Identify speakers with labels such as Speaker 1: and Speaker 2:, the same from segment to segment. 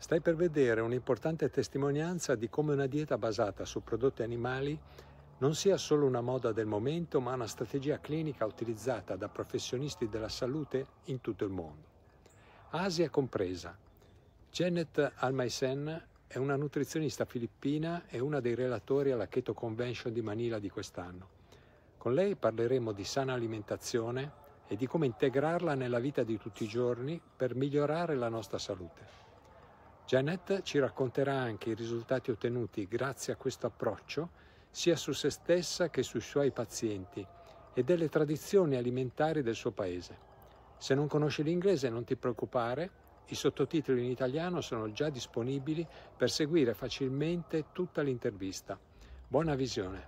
Speaker 1: Stai per vedere un'importante testimonianza di come una dieta basata su prodotti animali non sia solo una moda del momento, ma una strategia clinica utilizzata da professionisti della salute in tutto il mondo. Asia compresa. Janet Almaisen è una nutrizionista filippina e una dei relatori alla Keto Convention di Manila di quest'anno. Con lei parleremo di sana alimentazione e di come integrarla nella vita di tutti i giorni per migliorare la nostra salute. Janet ci racconterà anche i risultati ottenuti grazie a questo approccio sia su se stessa che sui suoi pazienti e delle tradizioni alimentari del suo paese. Se non conosci l'inglese non ti preoccupare, i sottotitoli in italiano sono già disponibili per seguire facilmente tutta l'intervista. Buona visione.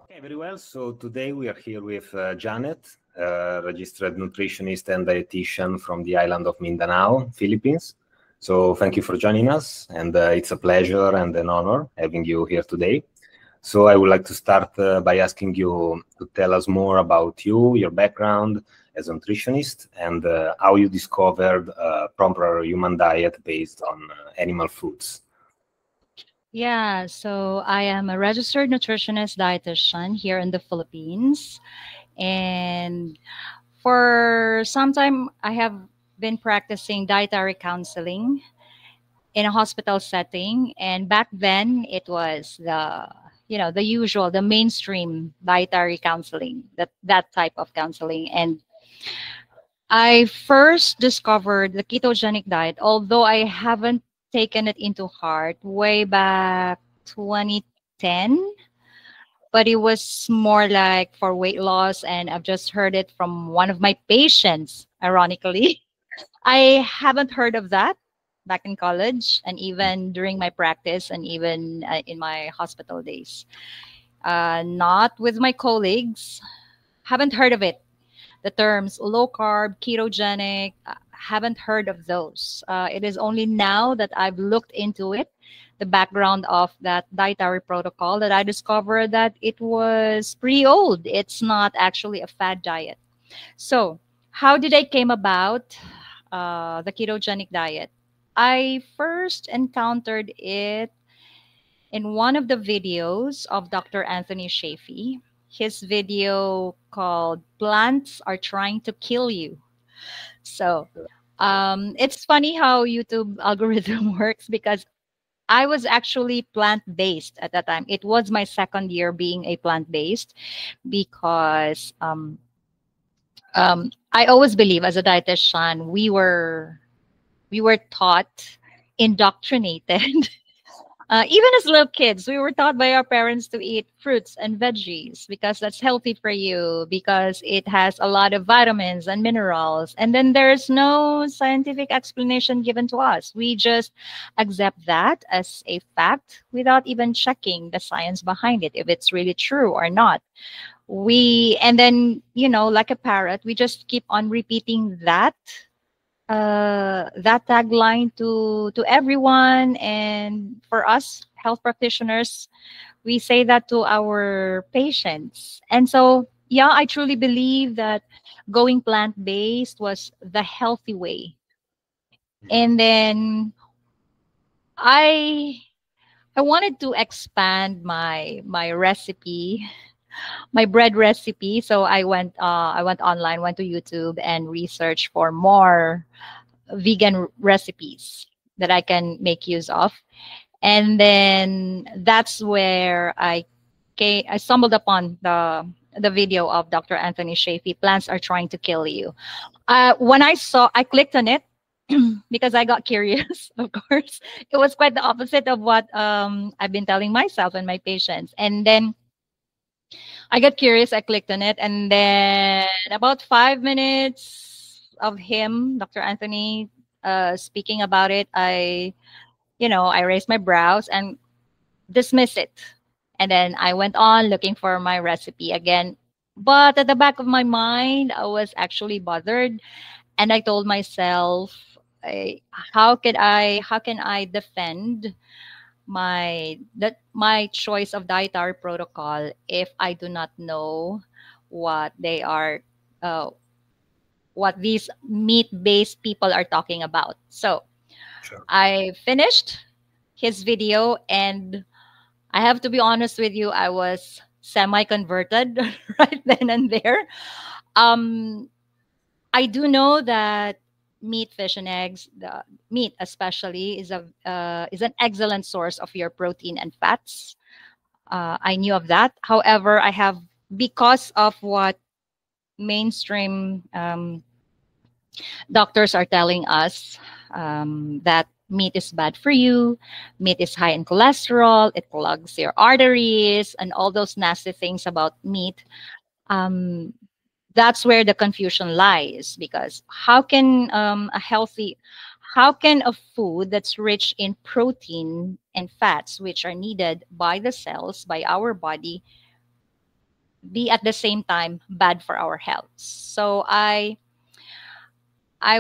Speaker 2: Okay, very well. So today we are here with Janet, registered nutritionist and dietitian from the island of Mindanao, Philippines. So thank you for joining us, and it's a pleasure and an honor having you here today. So I would like to start by asking you to tell us more about you, your background as a nutritionist, and how you discovered a proper human diet based on animal foods.
Speaker 3: Yeah, so I am a registered nutritionist dietitian here in the Philippines. And for some time, I have been practicing dietary counseling in a hospital setting. And back then, it was the usual, the mainstream dietary counseling, that type of counseling. And I first discovered the ketogenic diet, although I haven't taken it into heart way back 2010, but it was more like for weight loss, and I've just heard it from one of my patients, ironically. I haven't heard of that back in college and even during my practice and even in my hospital days. Not with my colleagues, haven't heard of it. The terms low carb, ketogenic, haven't heard of those. It is only now that I've looked into it, the background of that dietary protocol, that I discovered that it was pretty old. It's not actually a fad diet. So how did I came about the ketogenic diet? I first encountered it in one of the videos of Dr. Anthony Shafee. His video called "Plants Are Trying to Kill You." So it's funny how YouTube algorithm works, because I was actually plant-based at that time. It was my second year being a plant-based, because I always believe as a dietitian, we were taught, indoctrinated. Even as little kids, we were taught by our parents to eat fruits and veggies because that's healthy for you, because it has a lot of vitamins and minerals. And then there's no scientific explanation given to us. We just accept that as a fact without even checking the science behind it, if it's really true or not. And then, like a parrot, we just keep on repeating that tagline to everyone. And for us health practitioners, we say that to our patients. And so, yeah, I truly believe that going plant-based was the healthy way. And then I wanted to expand my recipe, my bread recipe. So I went online, went to YouTube, and researched for more vegan recipes that I can make use of. And then that's where I stumbled upon the video of Dr. Anthony Shafee, "Plants Are Trying to Kill You." When I clicked on it because I got curious, of course. It was quite the opposite of what I've been telling myself and my patients. And then I got curious, I clicked on it, and then about 5 minutes of him, Dr. Anthony, speaking about it, I raised my brows and dismissed it. And then I went on looking for my recipe again. But at the back of my mind, I was actually bothered, and I told myself, how can I defend my choice of dietary protocol if I do not know what they are, what these meat-based people are talking about. So
Speaker 2: Sure.
Speaker 3: I finished his video, and I have to be honest with you, I was semi-converted right then and there. Um, I do know that meat, fish, and eggs, the meat especially, is an excellent source of your protein and fats. I knew of that. However, I have, because of what mainstream doctors are telling us, that meat is bad for you, meat is high in cholesterol, it clogs your arteries, and all those nasty things about meat. Um, that's where the confusion lies, because how can a food that's rich in protein and fats, which are needed by the cells, by our body, be at the same time bad for our health? So I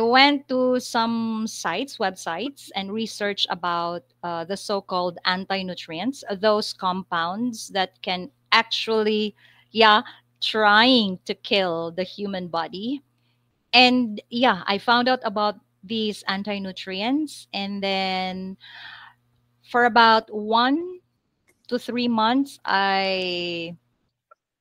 Speaker 3: went to some websites, and researched about the so-called anti-nutrients, those compounds that can actually, yeah, trying to kill the human body. And yeah, I found out about these anti-nutrients, and then for about 1 to 3 months, I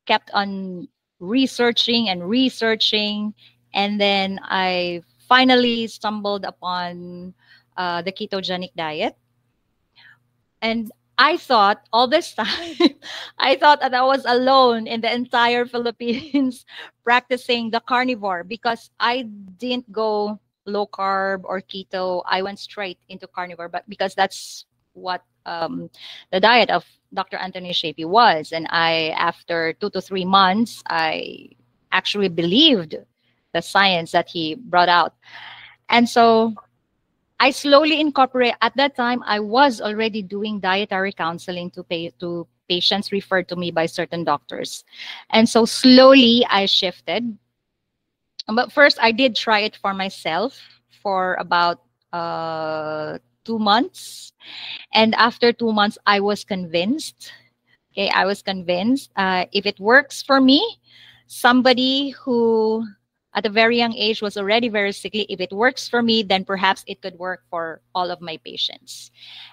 Speaker 3: kept on researching and researching, and then I finally stumbled upon the ketogenic diet. And I thought all this time, I thought that I was alone in the entire Philippines practicing the carnivore, because I didn't go low carb or keto. I went straight into carnivore, but because that's what the diet of Dr. Anthony Shapey was. And after 2 to 3 months, I actually believed the science that he brought out. And so I slowly incorporate. At that time, I was already doing dietary counseling to patients referred to me by certain doctors, and so slowly I shifted. But first, I did try it for myself for about 2 months, and after 2 months, I was convinced. Okay, I was convinced, if it works for me, somebody who at a very young age was already very sickly, if it works for me, then perhaps it could work for all of my patients.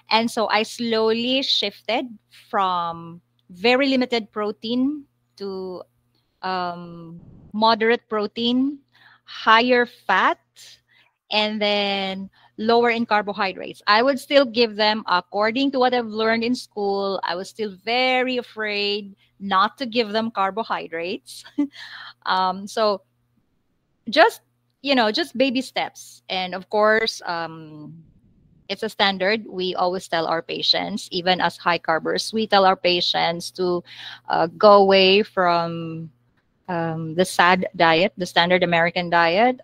Speaker 3: And so I slowly shifted from very limited protein to moderate protein, higher fat, and then lower in carbohydrates. I would still give them according to what I've learned in school. I was still very afraid not to give them carbohydrates. So just, just baby steps. And of course, it's a standard. We always tell our patients, even as high carbers, we tell our patients to go away from the SAD diet, the standard American diet,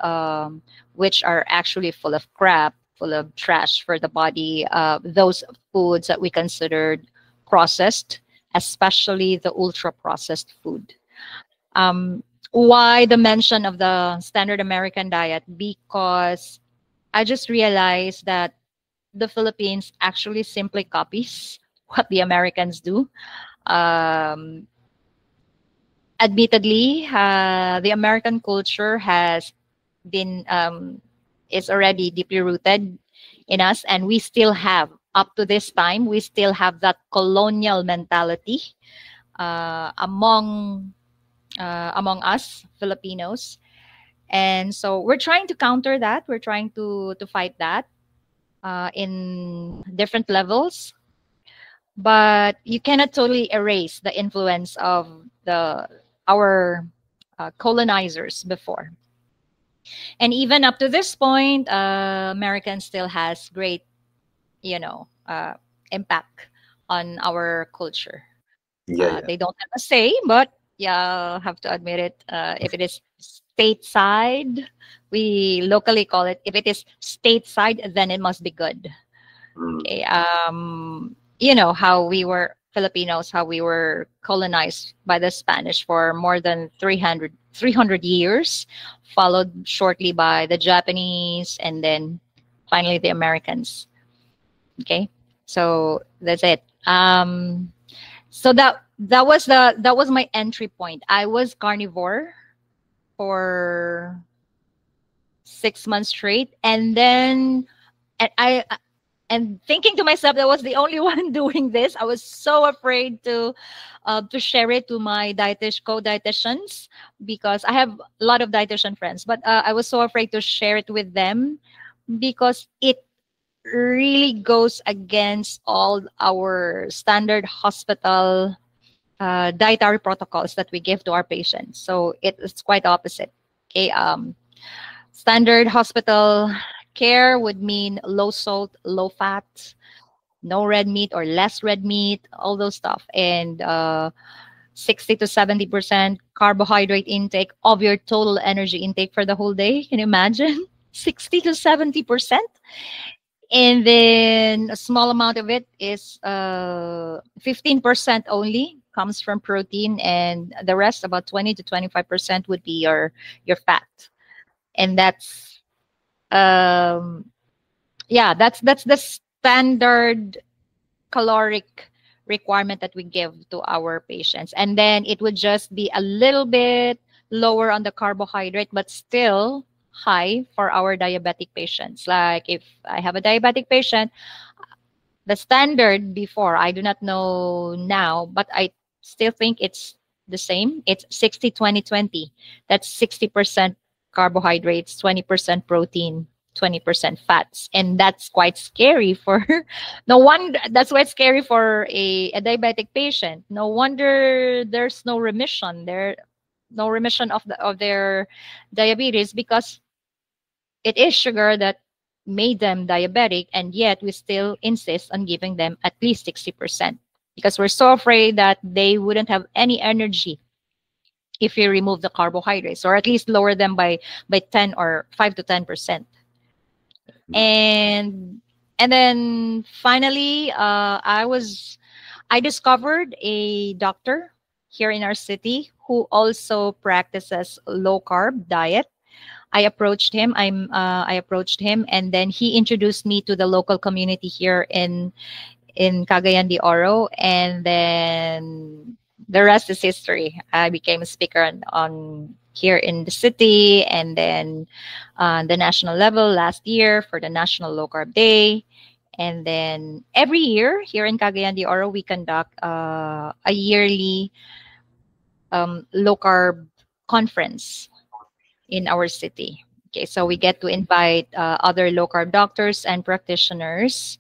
Speaker 3: which are actually full of crap, full of trash for the body. Those foods that we considered processed, especially the ultra processed food. Why the mention of the standard American diet? Because I just realized that the Philippines actually simply copies what the Americans do. Admittedly, the American culture has been is already deeply rooted in us, and we still have, up to this time, we still have that colonial mentality among us Filipinos. And so we're trying to counter that. We're trying to fight that in different levels. But you cannot totally erase the influence of our colonizers before. And even up to this point, American still has great, impact on our culture. They don't have a say, but yeah, have to admit it. If it is stateside, we locally call it. If it is stateside, then it must be good. Okay. How we were Filipinos, how we were colonized by the Spanish for more than 300 years, followed shortly by the Japanese, and then finally the Americans. Okay, so that's it. So that was my entry point. I was carnivore for 6 months straight, and then And and thinking to myself that I was the only one doing this, I was so afraid to share it to my co-dietitians, because I have a lot of dietitian friends, but I was so afraid to share it with them because it really goes against all our standard hospital dietary protocols that we give to our patients. So it's quite opposite. Okay, standard hospital care would mean low salt, low fat, no red meat or less red meat, all those stuff, and 60 to 70% carbohydrate intake of your total energy intake for the whole day. Can you imagine? 60 to 70%. And then a small amount of it is 15% only comes from protein, and the rest, about 20 to 25%, would be your fat. And that's that's the standard caloric requirement that we give to our patients. And then it would just be a little bit lower on the carbohydrate, but still high for our diabetic patients. Like if I have a diabetic patient, the standard before, I do not know now, but I still think it's the same. It's 60, 20, 20. That's 60% carbohydrates, 20% protein, 20% fats. And that's quite scary for no wonder. That's why it's scary for a diabetic patient. No wonder there's no remission there, no remission of their diabetes, because it is sugar that made them diabetic, and yet we still insist on giving them at least 60%, because we're so afraid that they wouldn't have any energy if we remove the carbohydrates, or at least lower them by 10 or 5 to 10%. And then finally, I discovered a doctor here in our city who also practices low carb diet. I approached him. I approached him, and then he introduced me to the local community here in Cagayan de Oro, and then the rest is history. I became a speaker on here in the city, and then on the national level last year for the National Low Carb Day. And then every year here in Cagayan de Oro, we conduct a yearly low carb conference in our city. Okay, so we get to invite other low carb doctors and practitioners,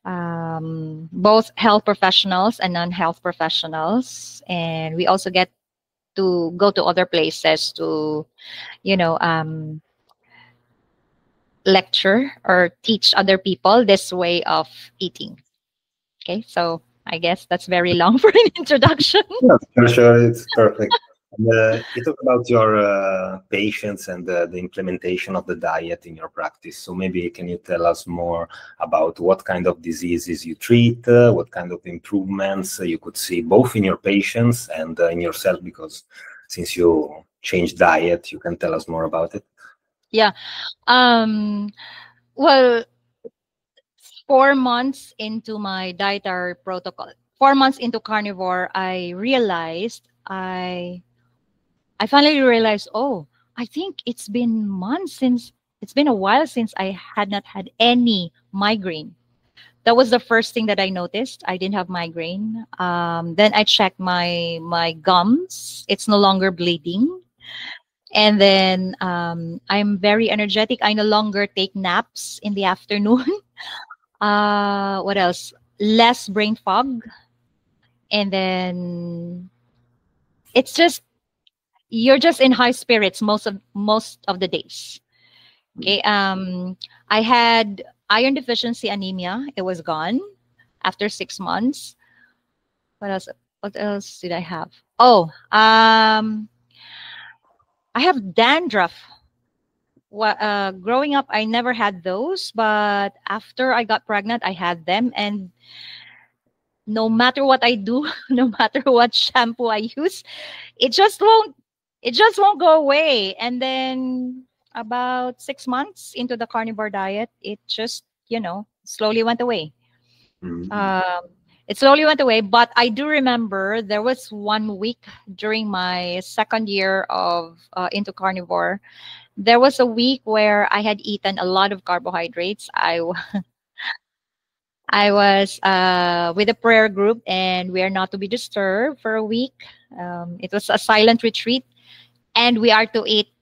Speaker 3: both health professionals and non-health professionals, and we also get to go to other places to, lecture or teach other people this way of eating. Okay, so I guess that's very long for an introduction.
Speaker 2: Yeah, for sure, it's perfect. And, you talk about your patients and the implementation of the diet in your practice. So maybe can you tell us more about what kind of diseases you treat, what kind of improvements you could see both in your patients and in yourself, because since you changed diet, you can tell us more about it.
Speaker 3: Yeah. Well, 4 months into my dietary protocol, 4 months into carnivore, I realized I finally realized, oh, I think it's been a while since I had not had any migraine. That was the first thing that I noticed. I didn't have migraine. Then I checked my gums. It's no longer bleeding. And then I'm very energetic. I no longer take naps in the afternoon. What else? Less brain fog. And then it's just, you're just in high spirits most of the days. Okay. I had iron deficiency anemia. It was gone after 6 months. What else did I have? Oh, I have dandruff. Growing up, I never had those, but after I got pregnant, I had them. And no matter what I do, no matter what shampoo I use, it just won't go away. And then about 6 months into the carnivore diet, it just, slowly went away. It slowly went away, but I do remember there was 1 week during my second year of into carnivore there was a week where I had eaten a lot of carbohydrates. I was with a prayer group, and we are not to be disturbed for a week. It was a silent retreat, and we are to eat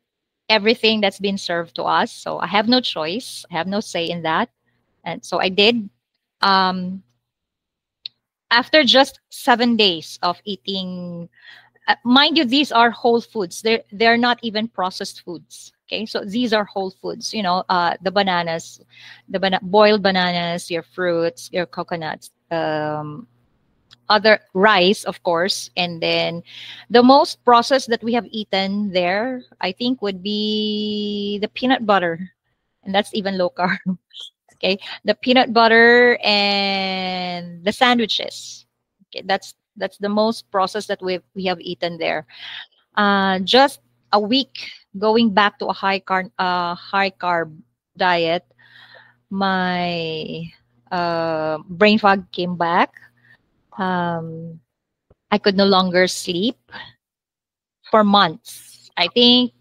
Speaker 3: everything that's been served to us. So I have no choice. I have no say in that. And so I did. Um, After just 7 days of eating, mind you, these are whole foods. They're not even processed foods. Okay, so these are whole foods. You know, the bananas, boiled bananas, your fruits, your coconuts, other rice, of course, and then the most processed that we have eaten there, I think, would be the peanut butter, and that's even low carb. Okay, the peanut butter and the sandwiches. Okay, that's the most processed that we have eaten there. Just a week going back to a high carb diet, my brain fog came back. I could no longer sleep for months. I think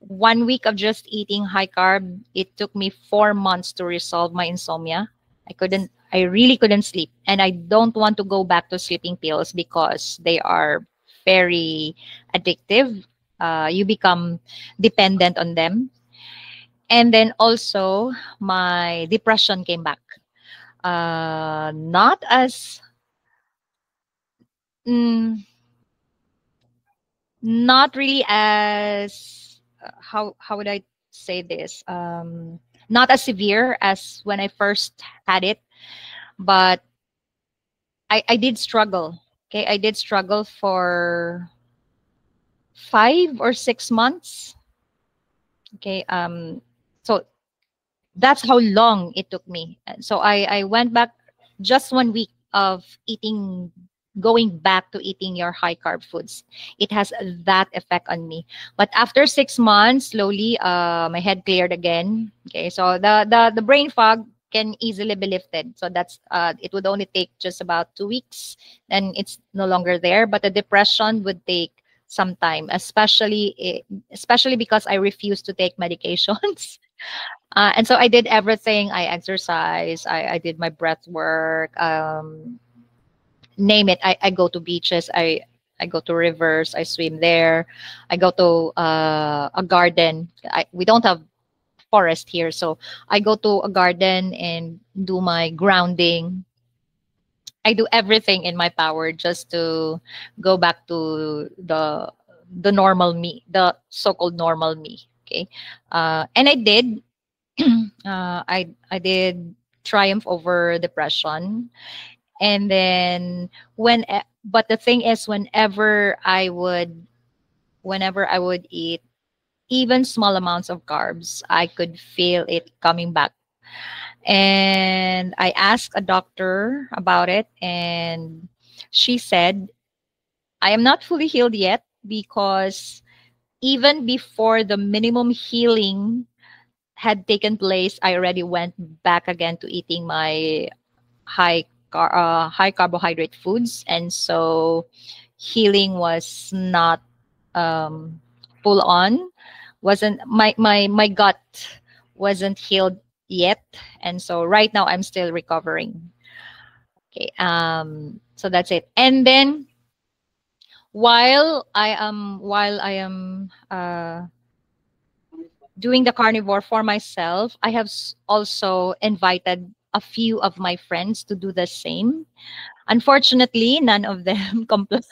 Speaker 3: 1 week of just eating high carb, it took me 4 months to resolve my insomnia. I really couldn't sleep. And I don't want to go back to sleeping pills because they are very addictive. You become dependent on them. And then also my depression came back. Not as mm, not really as how would I say this? Not as severe as when I first had it, but I did struggle. Okay, I did struggle for 5 or 6 months. Okay, so that's how long it took me. And so I went back just 1 week of eating, going back to eating your high carb foods. It has that effect on me. But after 6 months, slowly, my head cleared again. Okay, so the brain fog can easily be lifted. So that's it would only take just about 2 weeks, then it's no longer there. But the depression would take some time, especially because I refuse to take medications. And so I did everything. I exercise. I did my breath work. Name it. I go to beaches. I go to rivers. I swim there. I go to a garden. We don't have forest here, so I go to a garden and do my grounding. I do everything in my power just to go back to the normal me, the so-called normal me. Okay, and I did. I did triumph over depression, and then but the thing is, whenever I would eat even small amounts of carbs, I could feel it coming back. And I asked a doctor about it, and she said, I am not fully healed yet because even before the minimum healing had taken place, I already went back again to eating my high carbohydrate foods, and so healing was not full on. Wasn't my gut wasn't healed yet, and so right now I'm still recovering. Okay, so that's it. And then while I am doing the carnivore for myself, I have also invited a few of my friends to do the same. Unfortunately, none of them complied.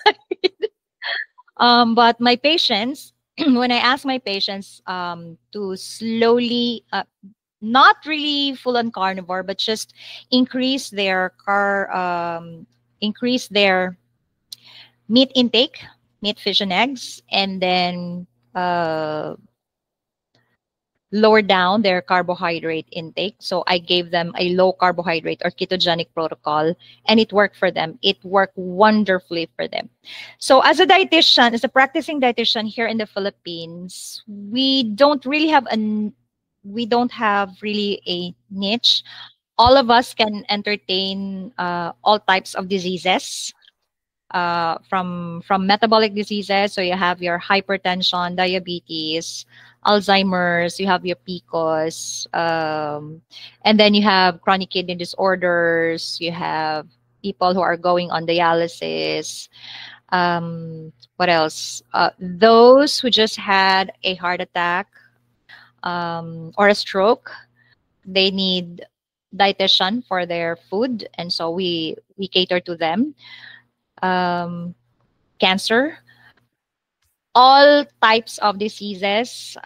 Speaker 3: But my patients, when I ask my patients to slowly, not really full on carnivore, but just increase their increase their meat intake, meat, fish, and eggs, and then lower down their carbohydrate intake. So I gave them a low carbohydrate or ketogenic protocol, and it worked for them. It worked wonderfully for them. So as a dietitian, as a practicing dietitian here in the Philippines, we don't really have a niche. All of us can entertain all types of diseases. from metabolic diseases. So you have your hypertension, diabetes, Alzheimer's, you have your PCOS, and then you have chronic kidney disorders, you have people who are going on dialysis. What else? Those who just had a heart attack or a stroke, they need dietitian for their food, and so we cater to them. Cancer, all types of diseases,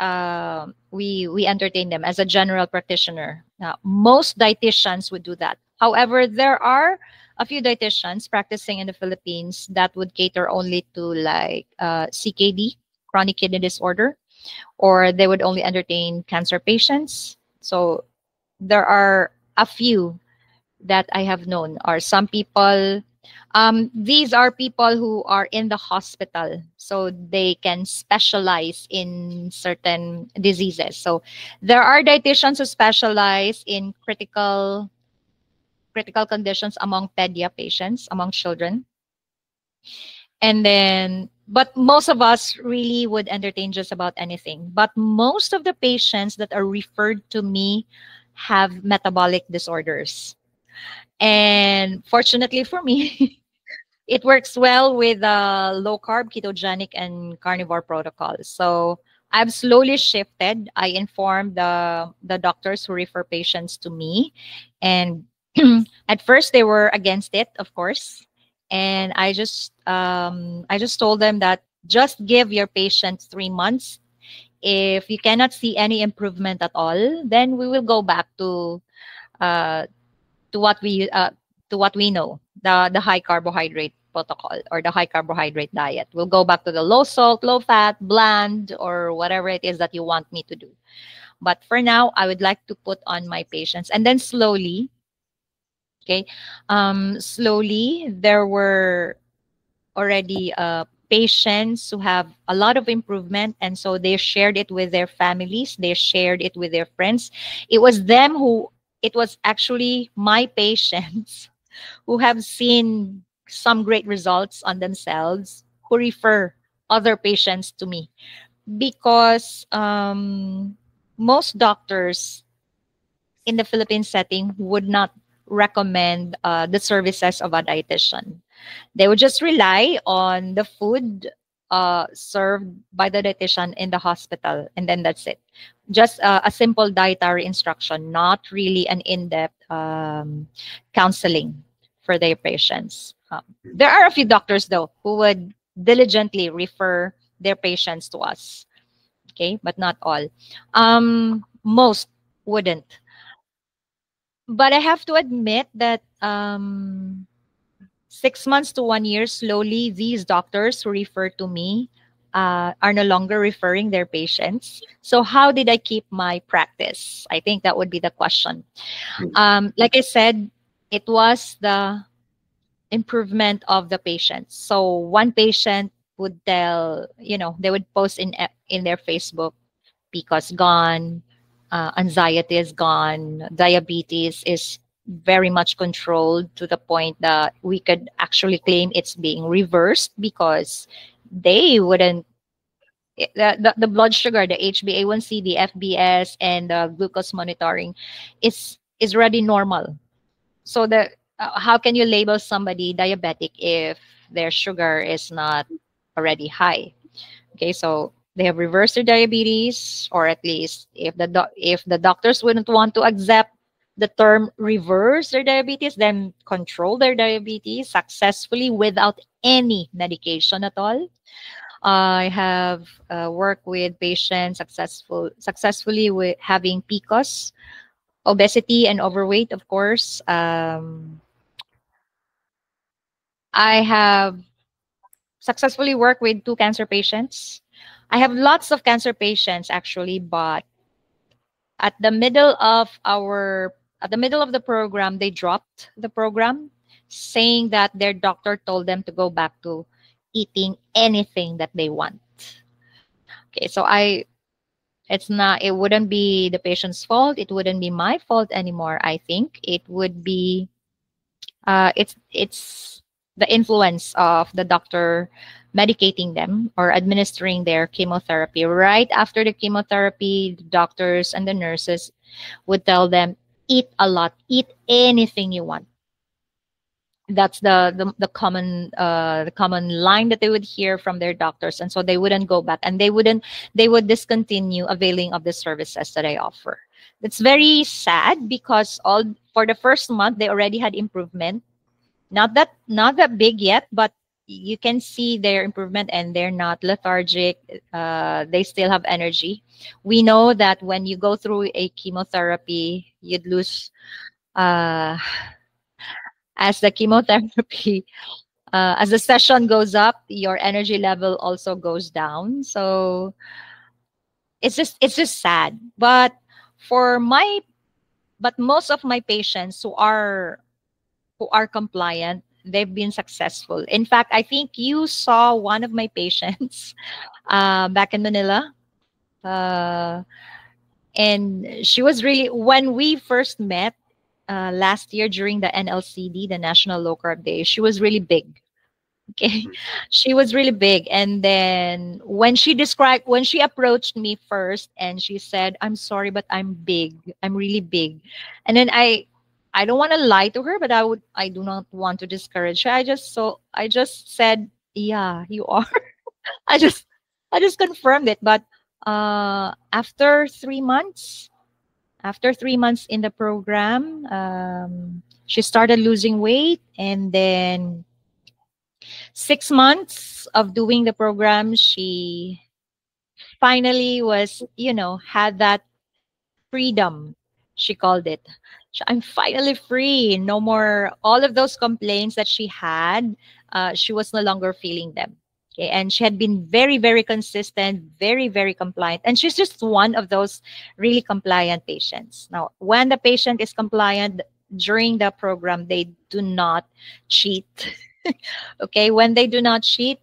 Speaker 3: we entertain them as a general practitioner. Now, most dietitians would do that. However, there are a few dietitians practicing in the Philippines that would cater only to like CKD, chronic kidney disorder, or they would only entertain cancer patients. So there are a few that I have known, or some people. These are people who are in the hospital, so they can specialize in certain diseases. So there are dietitians who specialize in critical conditions among pedia patients, among children. And then, but most of us really would entertain just about anything. But most of the patients that are referred to me have metabolic disorders. And fortunately for me, it works well with low carb, ketogenic, and carnivore protocols. So I've slowly shifted. I informed the doctors who refer patients to me. And at first they were against it, of course. And I just told them that just give your patient 3 months. If you cannot see any improvement at all, then we will go back to what we know, the high carbohydrate protocol or the high carbohydrate diet. We'll go back to the low salt, low fat, bland, or whatever it is that you want me to do. But for now, I would like to put on my patients, and then slowly, okay, slowly there were already patients who have a lot of improvement, and so they shared it with their families, they shared it with their friends. It was actually my patients who have seen some great results on themselves who refer other patients to me, because most doctors in the Philippine setting would not recommend the services of a dietitian. They would just rely on the food served by the dietitian in the hospital, and then that's it. Just a simple dietary instruction, not really an in-depth counseling for their patients. There are a few doctors, though, who would diligently refer their patients to us, okay, but not all. Most wouldn't. But I have to admit that 6 months to 1 year, slowly, these doctors who refer to me are no longer referring their patients. So how did I keep my practice? I think that would be the question. Like I said, it was the improvement of the patients. So one patient would tell, they would post in their Facebook, PCOS gone, anxiety is gone, diabetes is very much controlled to the point that we could actually claim it's being reversed, because they wouldn't, the blood sugar, the HbA1c, the FBS, and the glucose monitoring is already normal. So how can you label somebody diabetic if their sugar is not already high? Okay, so they have reversed their diabetes, or at least if the doctors wouldn't want to accept the term reverse their diabetes, then control their diabetes successfully without any medication at all. I have worked with patients successfully with having PCOS, obesity, and overweight, of course. I have successfully worked with 2 cancer patients. I have lots of cancer patients, actually, but at the middle of the program, they dropped the program, saying that their doctor told them to go back to eating anything that they want. Okay, so it wouldn't be the patient's fault. It wouldn't be my fault anymore. I think it would be, it's the influence of the doctor medicating them or administering their chemotherapy. Right after the chemotherapy, the doctors and the nurses would tell them, eat a lot, eat anything you want. That's the common line that they would hear from their doctors, and so they wouldn't go back, and they would discontinue availing of the services that I offer. It's very sad because all for the first month they already had improvement, not that big yet, but you can see their improvement, and they're not lethargic. They still have energy. We know that when you go through a chemotherapy, you'd lose as the chemotherapy, as the session goes up, your energy level also goes down. So it's just sad. But most of my patients who are compliant, they've been successful. In fact, I think you saw one of my patients back in Manila. And she was really, when we first met, last year during the NLCD, the National Low Carb Day, she was really big. Okay, she was really big. And then when she approached me first, and she said, "I'm sorry, but I'm big. I'm really big." And then I don't want to lie to her, but I do not want to discourage her. I just said, "Yeah, you are." I just confirmed it. But after 3 months. After 3 months in the program, she started losing weight, and then 6 months of doing the program, she finally was, had that freedom, she called it. I'm finally free. No more all of those complaints that she had. She was no longer feeling them. Okay, and she had been very, very consistent, very, very compliant. And she's just one of those really compliant patients. Now, when the patient is compliant during the program, they do not cheat. Okay, when they do not cheat,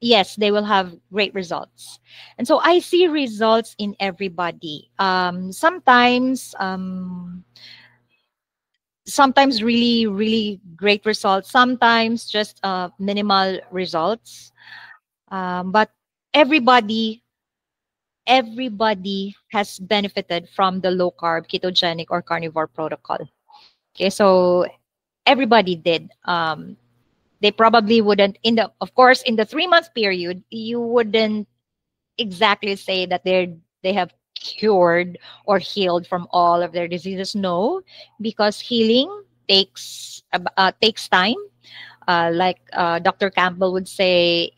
Speaker 3: yes, they will have great results. And so I see results in everybody. Sometimes really, really great results. Sometimes just minimal results. But everybody has benefited from the low carb, ketogenic, or carnivore protocol. Okay, so everybody did. They probably wouldn't, of course, in the 3-month period, you wouldn't exactly say that they have cured or healed from all of their diseases. No, because healing takes time. Like Dr. Campbell would say,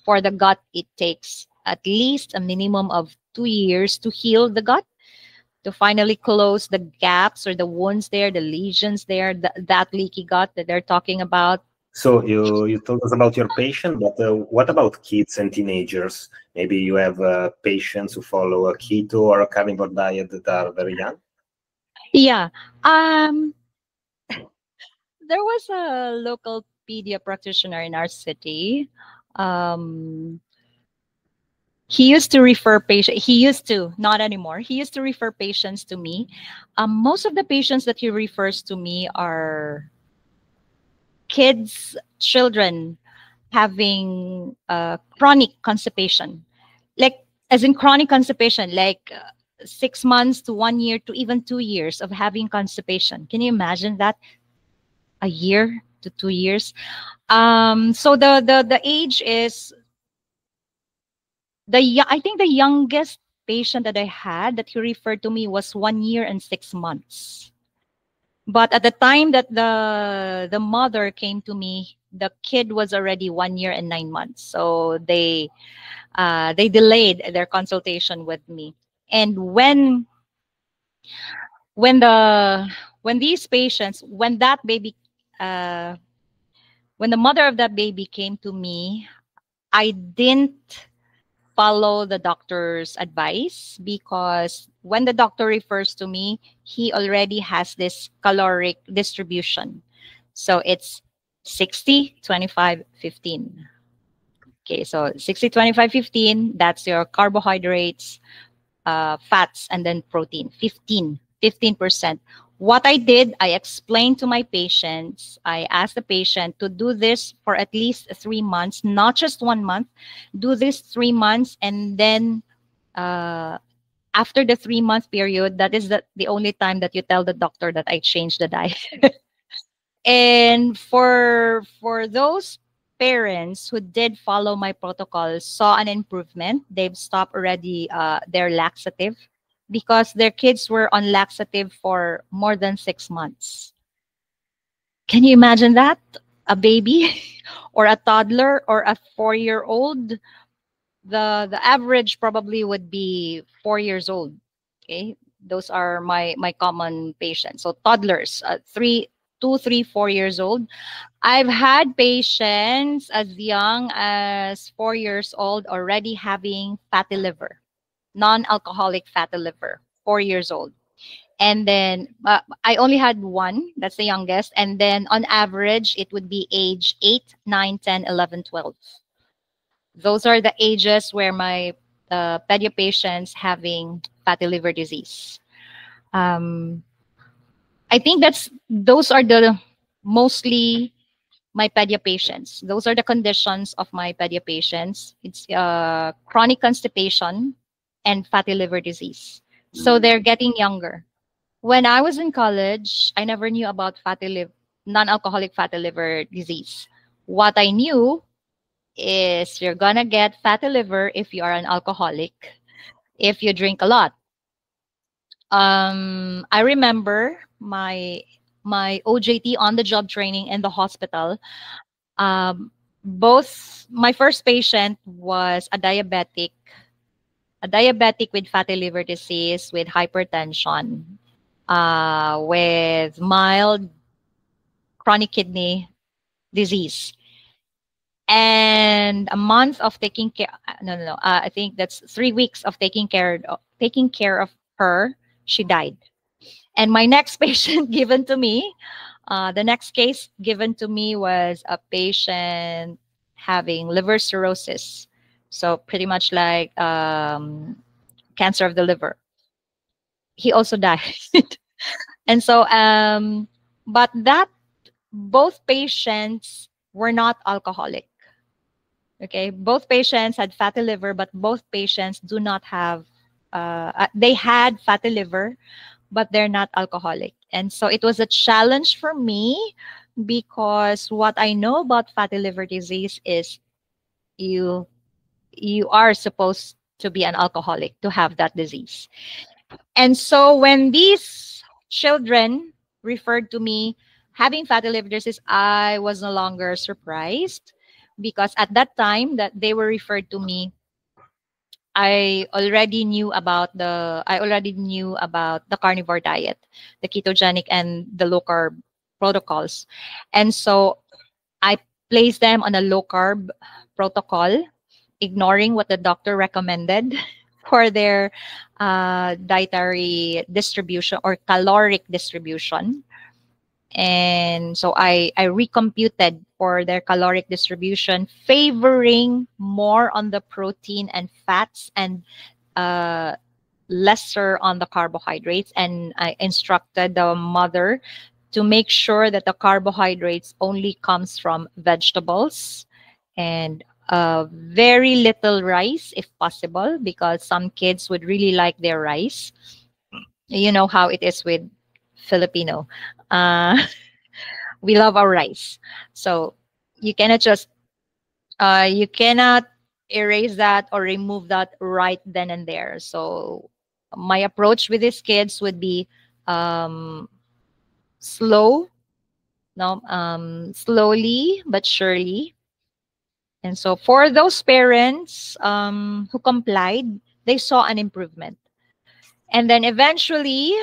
Speaker 3: for the gut, it takes at least a minimum of 2 years to heal the gut, to finally close the gaps or the wounds there, the lesions there, that leaky gut that they're talking about.
Speaker 2: So you told us about your patient, but what about kids and teenagers? Maybe you have patients who follow a keto or a carnivore diet that are very young?
Speaker 3: Yeah. There was a local pedia practitioner in our city. He used to refer patients. He used to, not anymore. He used to refer patients to me. Most of the patients that he refers to me are children having chronic constipation, like as in chronic constipation, like 6 months to 1 year to even 2 years of having constipation. Can you imagine that? A year to 2 years. So the age is I think the youngest patient that I had that he referred to me was 1 year and 6 months. But at the time that the mother came to me, the kid was already 1 year and 9 months. So they delayed their consultation with me. And when these patients, when that baby, when the mother of that baby came to me, I didn't follow the doctor's advice, because when the doctor refers to me, he already has this caloric distribution. So it's 60, 25, 15. Okay, so 60, 25, 15, that's your carbohydrates, fats, and then protein, 15%. What I did, I explained to my patients, I asked the patient to do this for at least 3 months, not just 1 month. Do this 3 months, and then after the 3-month period, that is the only time that you tell the doctor that I changed the diet. And for those parents who did follow my protocol, saw an improvement. They've stopped already their laxative, because their kids were on laxative for more than 6 months. Can you imagine that? A baby or a toddler or a 4-year-old? The average probably would be 4 years old. Okay, those are my common patients. So toddlers, 2, 3, 4 years old. I've had patients as young as 4 years old already having fatty liver, non-alcoholic fatty liver, 4 years old. And then I only had one, that's the youngest. And then on average, it would be age 8, 9, 10, 11, 12. Those are the ages where my pedio patients having fatty liver disease. I think those are the mostly my pedio patients. Those are the conditions of my pedio patients. It's chronic constipation and fatty liver disease. So they're getting younger. When I was in college, I never knew about non-alcoholic fatty liver disease. What I knew is you're gonna get fatty liver if you are an alcoholic, if you drink a lot. I remember my OJT, on the job training in the hospital. Both my first patient was a diabetic with fatty liver disease, with hypertension, with mild chronic kidney disease. And a month of taking care, I think that's 3 weeks of taking care of her, she died. And my next patient given to me, the next case given to me was a patient having liver cirrhosis. So pretty much like cancer of the liver. He also died. And so, but both patients were not alcoholic. Okay, both patients had fatty liver, but both patients do not have, they had fatty liver, but they're not alcoholic. And so it was a challenge for me, because what I know about fatty liver disease is you are supposed to be an alcoholic to have that disease. And so when these children referred to me having fatty liver disease, I was no longer surprised, because at that time that they were referred to me, I already knew about the carnivore diet, the ketogenic and the low carb protocols. And so I placed them on a low carb protocol, ignoring what the doctor recommended for their dietary distribution or caloric distribution. And so I recomputed for their caloric distribution, favoring more on the protein and fats, and lesser on the carbohydrates. And I instructed the mother to make sure that the carbohydrates only comes from vegetables, and very little rice if possible, because some kids would really like their rice. You know how it is with Filipino. We love our rice. So you cannot just, you cannot erase that or remove that right then and there. So my approach with these kids would be slowly but surely. And so for those parents who complied, they saw an improvement. And then eventually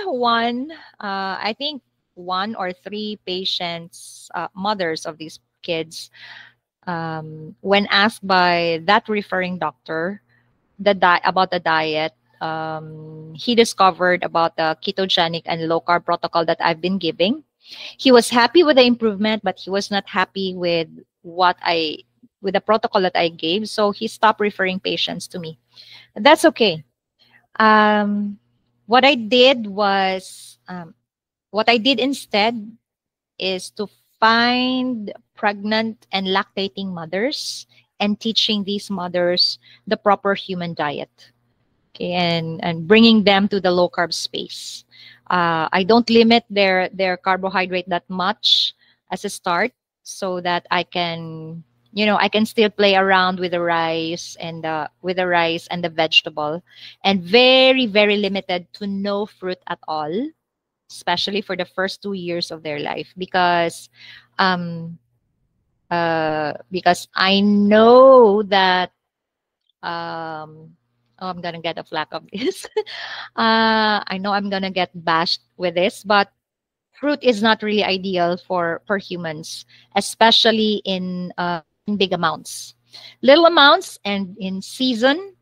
Speaker 3: I think 1 or 3 patients, mothers of these kids, when asked by that referring doctor about the diet, he discovered about the ketogenic and low carb protocol that I've been giving. He was happy with the improvement, but he was not happy with the protocol that I gave. So he stopped referring patients to me. That's okay. What I did was, what I did instead is to find pregnant and lactating mothers and teaching these mothers the proper human diet, okay, and bringing them to the low carb space. I don't limit their carbohydrate that much as a start, so that I can, I can still play around with the rice and the vegetable, and very, very limited to no fruit at all, especially for the first 2 years of their life, because I know that oh, I'm gonna get a flack of this. I know I'm gonna get bashed with this, but fruit is not really ideal for humans, especially in big amounts. Little amounts and in season,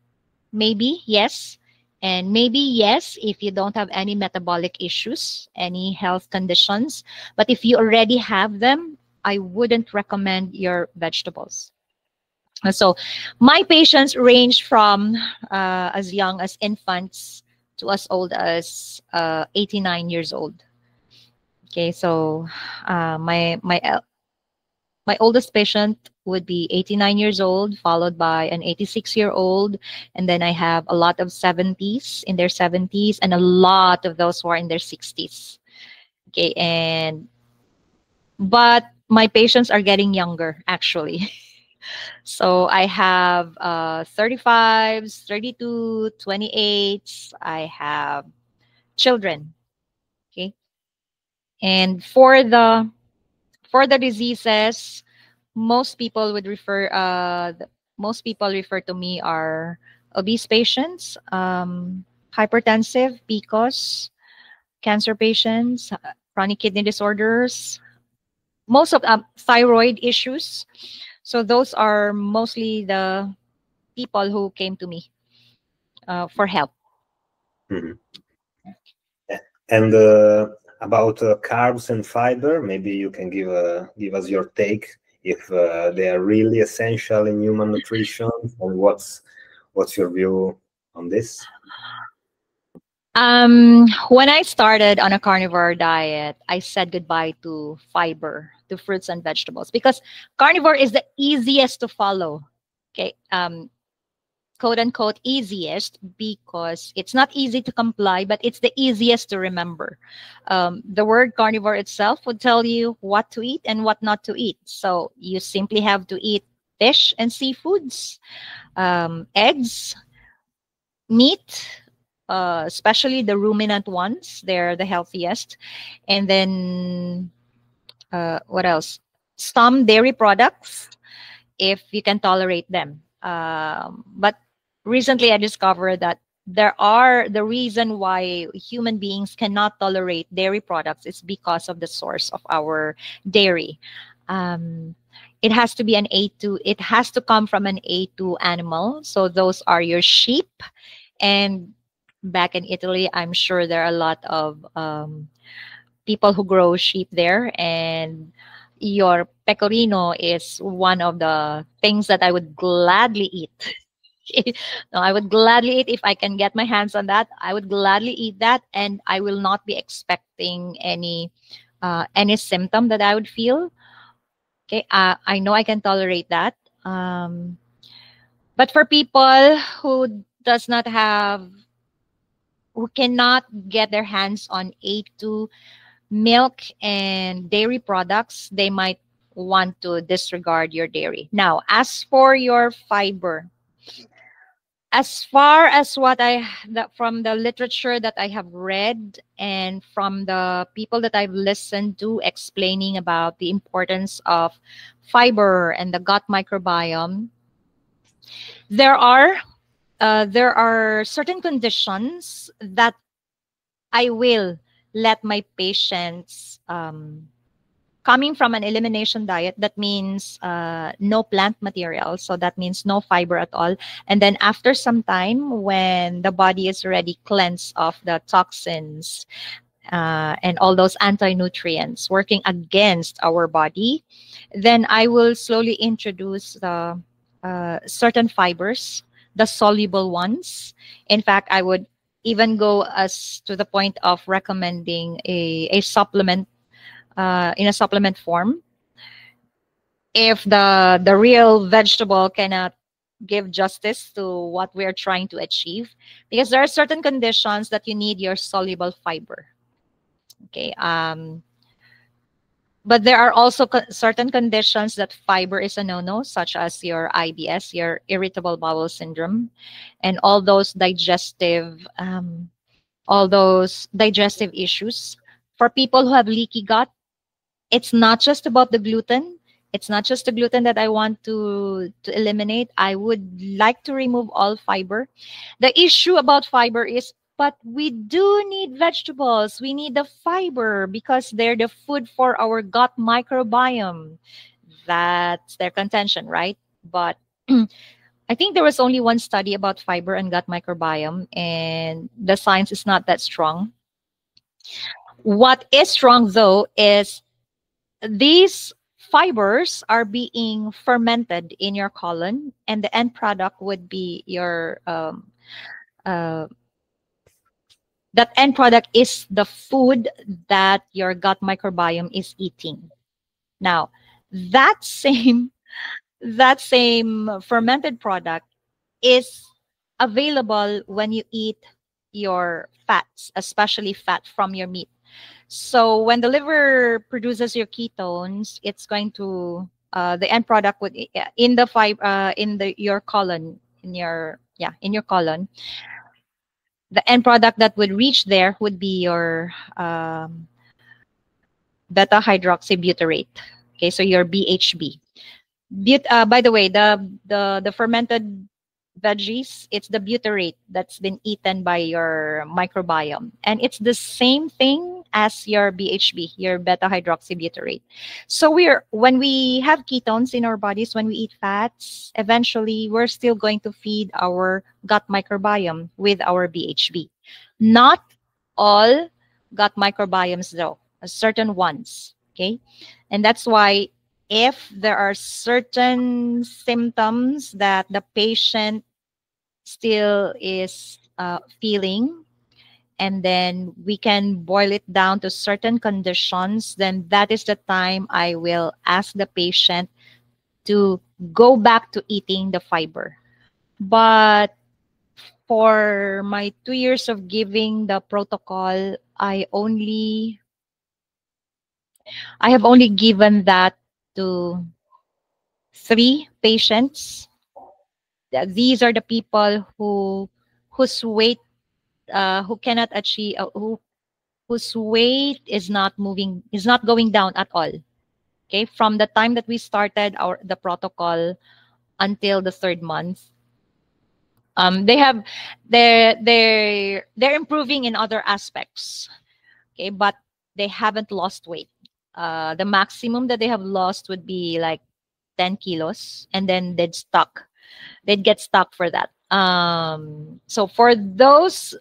Speaker 3: maybe yes, and maybe yes if you don't have any metabolic issues, any health conditions. But if you already have them, I wouldn't recommend your vegetables. So my patients range from as young as infants to as old as 89 years old. Okay, so my oldest patient would be 89 years old, followed by an 86-year-old, and then I have a lot of 70s in their 70s, and a lot of those who are in their 60s. Okay, but my patients are getting younger actually. So I have 35s, 32, 28s. I have children. Okay, and for the diseases, most people refer to me are obese patients, hypertensive, PCOS, cancer patients, chronic kidney disorders, most of thyroid issues. So those are mostly the people who came to me for help.
Speaker 2: Mm-hmm. And about carbs and fiber, maybe you can give us your take if they are really essential in human nutrition, and what's your view on this?
Speaker 3: When I started on a carnivore diet, I said goodbye to fiber, to fruits and vegetables, because carnivore is the easiest to follow. Okay, quote unquote easiest, because it's not easy to comply, but it's the easiest to remember. The word carnivore itself would tell you what to eat and what not to eat. So you simply have to eat fish and seafoods, eggs, meat, especially the ruminant ones. They're the healthiest. And then what else? Some dairy products, if you can tolerate them. But recently I discovered that the reason why human beings cannot tolerate dairy products is because of the source of our dairy. It has to be an A2. It has to come from an A2 animal. So those are your sheep. And back in Italy, I'm sure there are a lot of people who grow sheep there, and your pecorino is one of the things that I would gladly eat. No, I would gladly eat if I can get my hands on that. I would gladly eat that, and I will not be expecting any symptom that I would feel. Okay, I know I can tolerate that. But for people who cannot get their hands on A2 milk and dairy products, they might want to disregard your dairy. Now, as for your fiber, as far as from the literature that I have read and from the people that I've listened to explaining about the importance of fiber and the gut microbiome, there are certain conditions that I will let my patients, coming from an elimination diet, that means no plant material. So that means no fiber at all. And then after some time, when the body is already cleansed of the toxins and all those anti-nutrients working against our body, then I will slowly introduce the certain fibers, the soluble ones. In fact, I would even go as to the point of recommending a supplement in a supplement form if the real vegetable cannot give justice to what we're trying to achieve, because there are certain conditions that you need your soluble fiber. Okay. But there are also certain conditions that fiber is a no-no, such as your IBS, your irritable bowel syndrome, and all those digestive issues. For people who have leaky gut, it's not just about the gluten. It's not just the gluten that I want to eliminate. I would like to remove all fiber. The issue about fiber is, but we do need vegetables. We need the fiber because they're the food for our gut microbiome. That's their contention, right? But I think there was only one study about fiber and gut microbiome, and the science is not that strong. What is strong, though, is these fibers are being fermented in your colon, and the end product would be your that end product is the food that your gut microbiome is eating. Now, that same fermented product is available when you eat your fats, especially fat from your meat. So when the liver produces your ketones, it's going to the end product would in your colon, in your colon. The end product that would reach there would be your beta hydroxybutyrate. Okay, so your BHB. By the way, the fermented veggies, it's the butyrate that's been eaten by your microbiome, and it's the same thing as your BHB, your beta hydroxybutyrate. So when we have ketones in our bodies, when we eat fats, eventually we're still going to feed our gut microbiome with our BHB. Not all gut microbiomes, though, certain ones. Okay, and that's why if there are certain symptoms that the patient still is feeling, and then we can boil it down to certain conditions, then that is the time I will ask the patient to go back to eating the fiber. But for my 2 years of giving the protocol, I have only given that to 3 patients. These are the people whose weight who cannot achieve whose weight is not going down at all. Okay, from the time that we started the protocol until the 3rd month, they're improving in other aspects. Okay, but they haven't lost weight. The maximum that they have lost would be like 10 kilos, and then they'd get stuck for that. So for those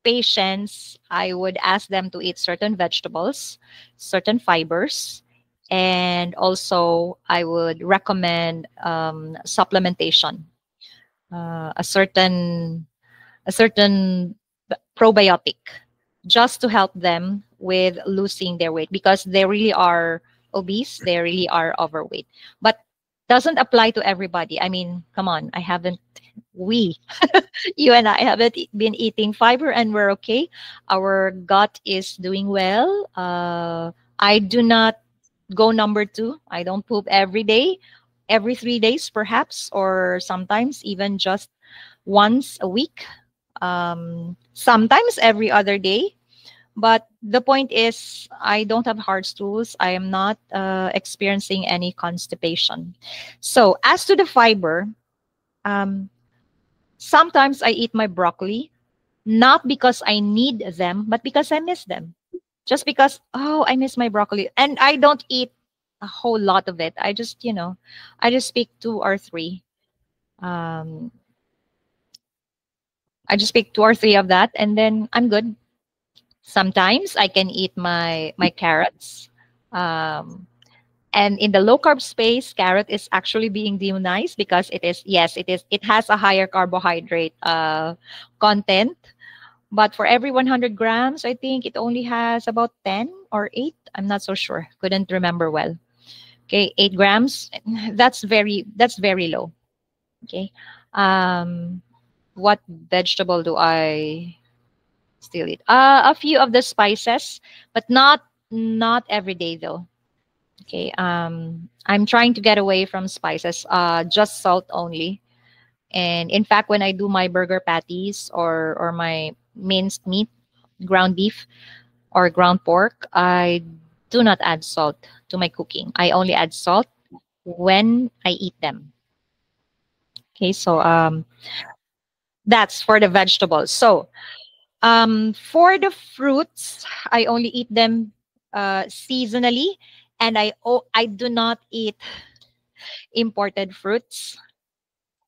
Speaker 3: patients, I would ask them to eat certain vegetables, certain fibers, and also I would recommend supplementation, a certain probiotic, just to help them with losing their weight, because they really are obese, they really are overweight. But doesn't apply to everybody. I mean, come on, you and I haven't been eating fiber and we're okay. Our gut is doing well. I do not go number 2. I don't poop every day, every 3 days perhaps, or sometimes even just once a week, sometimes every other day. But the point is, I don't have hard stools. I am not experiencing any constipation. So as to the fiber, sometimes I eat my broccoli, not because I need them, but because I miss them. Just because, oh, I miss my broccoli. And I don't eat a whole lot of it. I just pick 2 or 3. I just pick 2 or 3 of that, and then I'm good. Sometimes I can eat my carrots. And in the low carb space, carrot is actually being demonized because it has a higher carbohydrate content. But for every 100 grams, I think it only has about 10 or 8. I'm not so sure. Couldn't remember well. Okay, 8 grams. That's very low. Okay. What vegetable do I still eat? A few of the spices, but not every day though. Okay. I'm trying to get away from spices. Just salt only. And in fact, when I do my burger patties or my minced meat, ground beef or ground pork, I do not add salt to my cooking. I only add salt when I eat them. Okay, so that's for the vegetables. So for the fruits, I only eat them seasonally, and I do not eat imported fruits.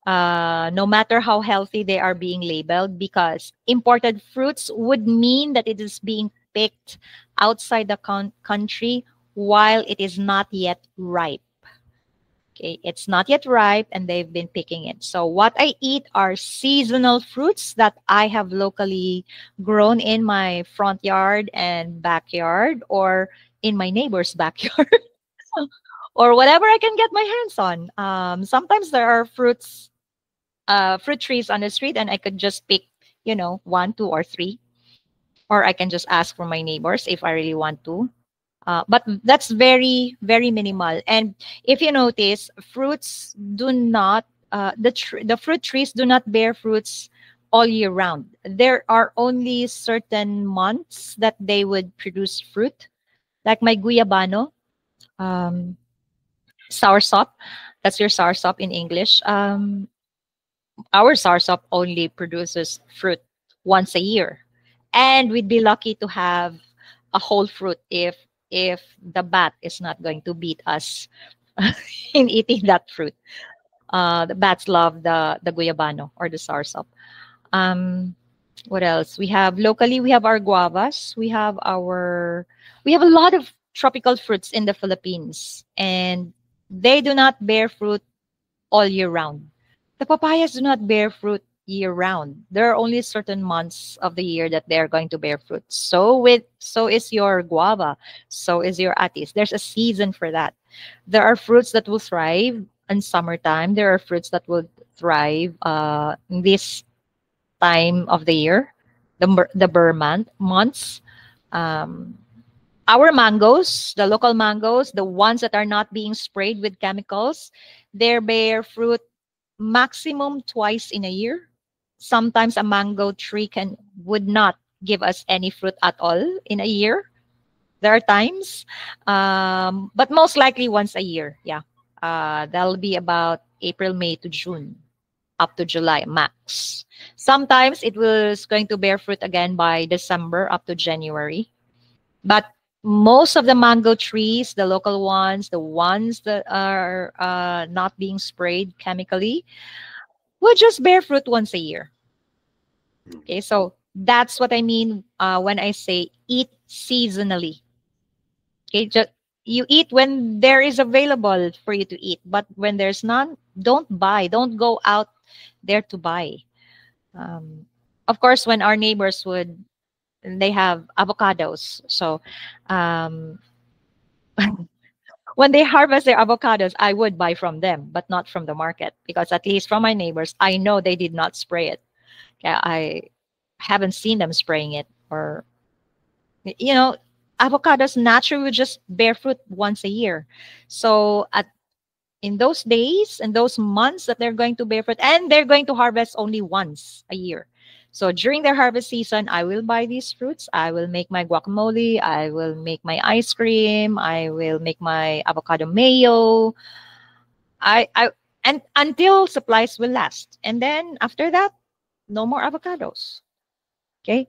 Speaker 3: No matter how healthy they are being labeled, because imported fruits would mean that it is being picked outside the country while it is not yet ripe. Okay, it's not yet ripe and they've been picking it. So what I eat are seasonal fruits that I have locally grown in my front yard and backyard, or in my neighbor's backyard, or whatever I can get my hands on. Sometimes there are fruit trees on the street, and I could just pick, 1, 2, or 3, or I can just ask from my neighbors if I really want to. But that's very, very minimal. And if you notice, fruits do not, the fruit trees do not bear fruits all year round. There are only certain months that they would produce fruit, like my guyabano, soursop. That's your soursop in English. Our soursop only produces fruit once a year, and we'd be lucky to have a whole fruit if the bat is not going to beat us in eating that fruit. The bats love the guyabano or the soursop. What else? We have locally, we have our guavas. We have a lot of tropical fruits in the Philippines, and they do not bear fruit all year round. The papayas do not bear fruit year round. There are only certain months of the year that they are going to bear fruit. So is your guava, so is your atis. There's a season for that. There are fruits that will thrive in summertime. There are fruits that will thrive in this time of the year, the Burr months. Our mangoes, the local mangoes, the ones that are not being sprayed with chemicals, they bear fruit maximum twice in a year. Sometimes a mango tree would not give us any fruit at all in a year. There are times, but most likely once a year. Yeah, that'll be about April, May to June, up to July max. Sometimes it was going to bear fruit again by December up to January. But most of the mango trees, the local ones, the ones that are not being sprayed chemically, will just bear fruit once a year. Okay, so that's what I mean when I say eat seasonally. Okay, just you eat when there is available for you to eat, but when there's none, don't buy. Don't go out there to buy. Of course, when our neighbors they have avocados. So when they harvest their avocados, I would buy from them, but not from the market, because at least from my neighbors, I know they did not spray it. Okay, I haven't seen them spraying it. Or, avocados naturally would just bear fruit once a year. So in those days and those months that they're going to bear fruit, and they're going to harvest only once a year. So during their harvest season, I will buy these fruits. I will make my guacamole. I will make my ice cream. I will make my avocado mayo. And until supplies will last. And then after that, no more avocados. Okay?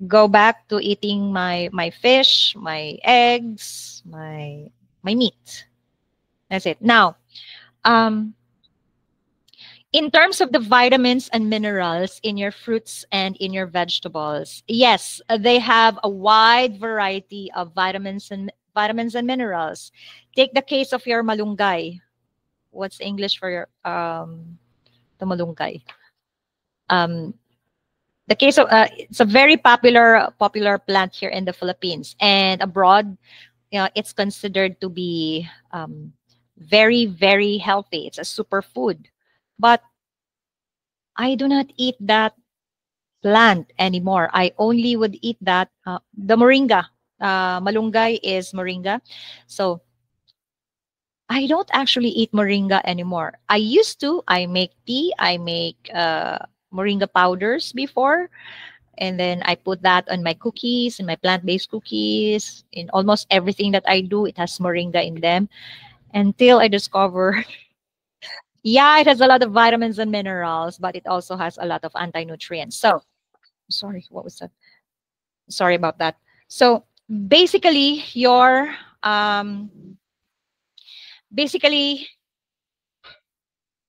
Speaker 3: Go back to eating my fish, my eggs, my meat. That's it. Now, in terms of the vitamins and minerals in your fruits and in your vegetables, yes, they have a wide variety of vitamins and minerals. Take the case of your malunggay. What's English for your the malunggay? the case of it's a very popular plant here in the Philippines, and abroad, it's considered to be very, very healthy. It's a superfood, but I do not eat that plant anymore. I only would eat that the moringa. Malunggay is moringa, so I don't actually eat moringa anymore. I used to. I make tea. I make moringa powders before, and then I put that on my cookies, in my plant-based cookies, in almost everything that I do. It has moringa in them until I discover, yeah, it has a lot of vitamins and minerals, but it also has a lot of anti-nutrients. So, sorry, what was that? Sorry about that. So basically, basically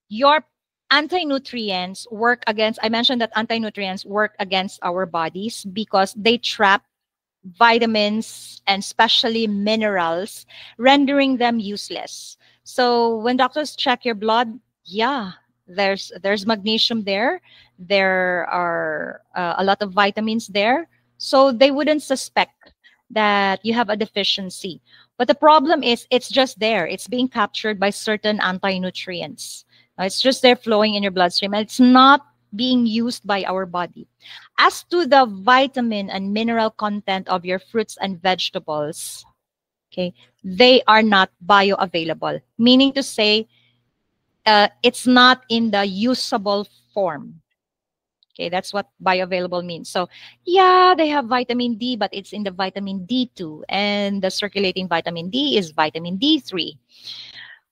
Speaker 3: your anti-nutrients work against, I mentioned that anti-nutrients work against our bodies because they trap vitamins and especially minerals, rendering them useless. So when doctors check your blood, yeah, there's magnesium there. There are a lot of vitamins there. So they wouldn't suspect that you have a deficiency. But the problem is it's just there. It's being captured by certain anti-nutrients. It's just there flowing in your bloodstream. And it's not being used by our body. As to the vitamin and mineral content of your fruits and vegetables, okay, they are not bioavailable, meaning to say it's not in the usable form. Okay, that's what bioavailable means. So yeah, they have vitamin D, but it's in the vitamin D2, and the circulating vitamin D is vitamin D3.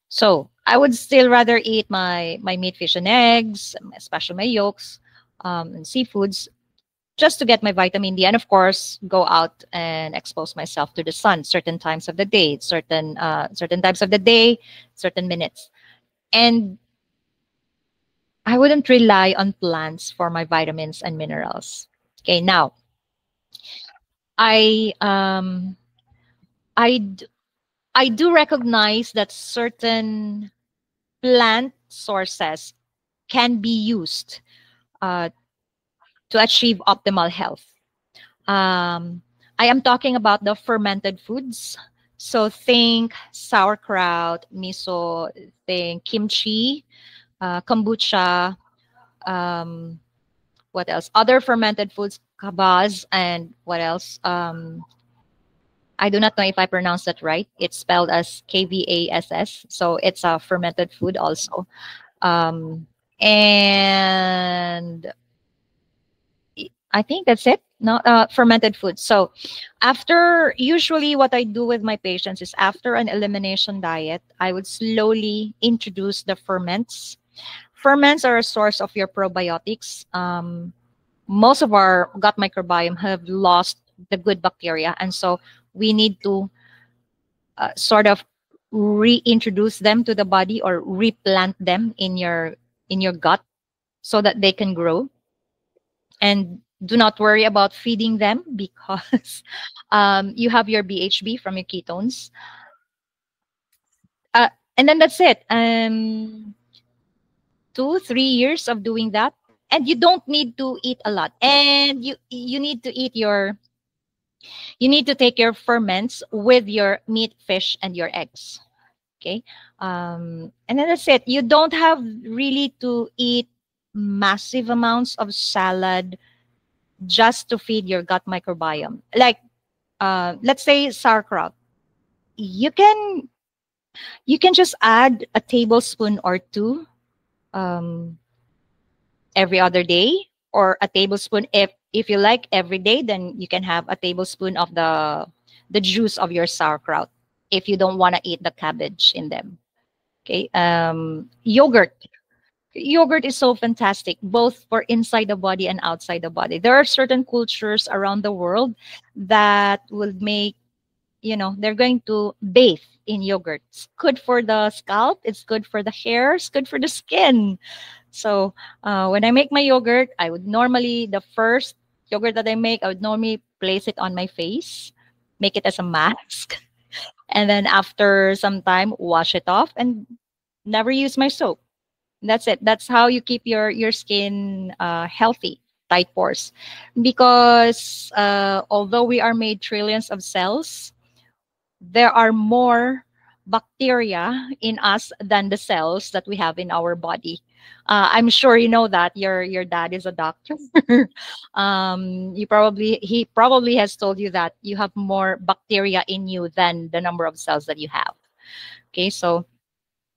Speaker 3: So I would still rather eat my meat, fish, and eggs, especially my yolks, and seafoods, just to get my vitamin D, and of course go out and expose myself to the sun certain times of the day, certain times of the day, certain minutes. And I wouldn't rely on plants for my vitamins and minerals. Okay, now I do recognize that certain plant sources can be used to achieve optimal health. I am talking about the fermented foods. So think sauerkraut, miso, think kimchi, kombucha, what else? Other fermented foods, kvass, and what else? I do not know if I pronounced that right. It's spelled as KVASS. So it's a fermented food also. And I think that's it. No, fermented food. So usually what I do with my patients is after an elimination diet, I would slowly introduce the ferments. Ferments are a source of your probiotics. Most of our gut microbiome have lost the good bacteria, and so we need to sort of reintroduce them to the body or replant them in your gut so that they can grow. And do not worry about feeding them because you have your BHB from your ketones. And then that's it. 2-3 years of doing that, and you don't need to eat a lot, and you need to eat you need to take your ferments with your meat, fish, and your eggs. Okay, and then that's it. You don't have really to eat massive amounts of salad just to feed your gut microbiome. Like let's say sauerkraut, you can just add a tablespoon or two every other day, or a tablespoon if you like every day. Then you can have a tablespoon of the juice of your sauerkraut if you don't want to eat the cabbage in them. Okay, yogurt is so fantastic, both for inside the body and outside the body. There are certain cultures around the world that will make, they're going to bathe in yogurt. It's good for the scalp, it's good for the hair, it's good for the skin. So when I make my yogurt, the first yogurt that I make, I would normally place it on my face, make it as a mask, and then after some time, wash it off and never use my soap. That's it. That's how you keep your skin healthy, right pores, because although we are made trillions of cells, there are more bacteria in us than the cells that we have in our body. I'm sure you know that your dad is a doctor. He probably has told you that you have more bacteria in you than the number of cells that you have. Okay, so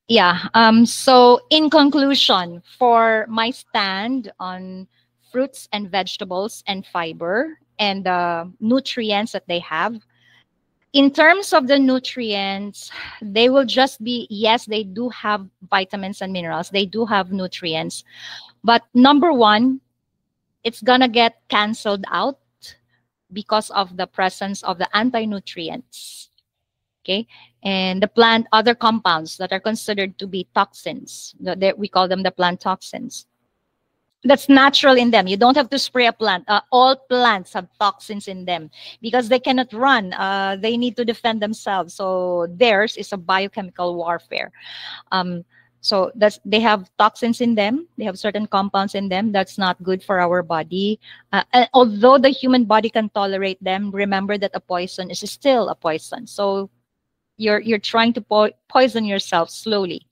Speaker 3: yeah. So in conclusion, for my stand on fruits and vegetables and fiber and the nutrients that they have, in terms of the nutrients, they will just be, yes, they do have vitamins and minerals. They do have nutrients. But number one, it's going to get canceled out because of the presence of the anti-nutrients. Okay. And the plant, other compounds that are considered to be toxins, we call them the plant toxins. That's natural in them. You don't have to spray a plant. All plants have toxins in them because they cannot run. They need to defend themselves. So theirs is a biochemical warfare. So they have toxins in them. They have certain compounds in them that's not good for our body. And although the human body can tolerate them, remember that a poison is still a poison. So you're trying to poison yourself slowly.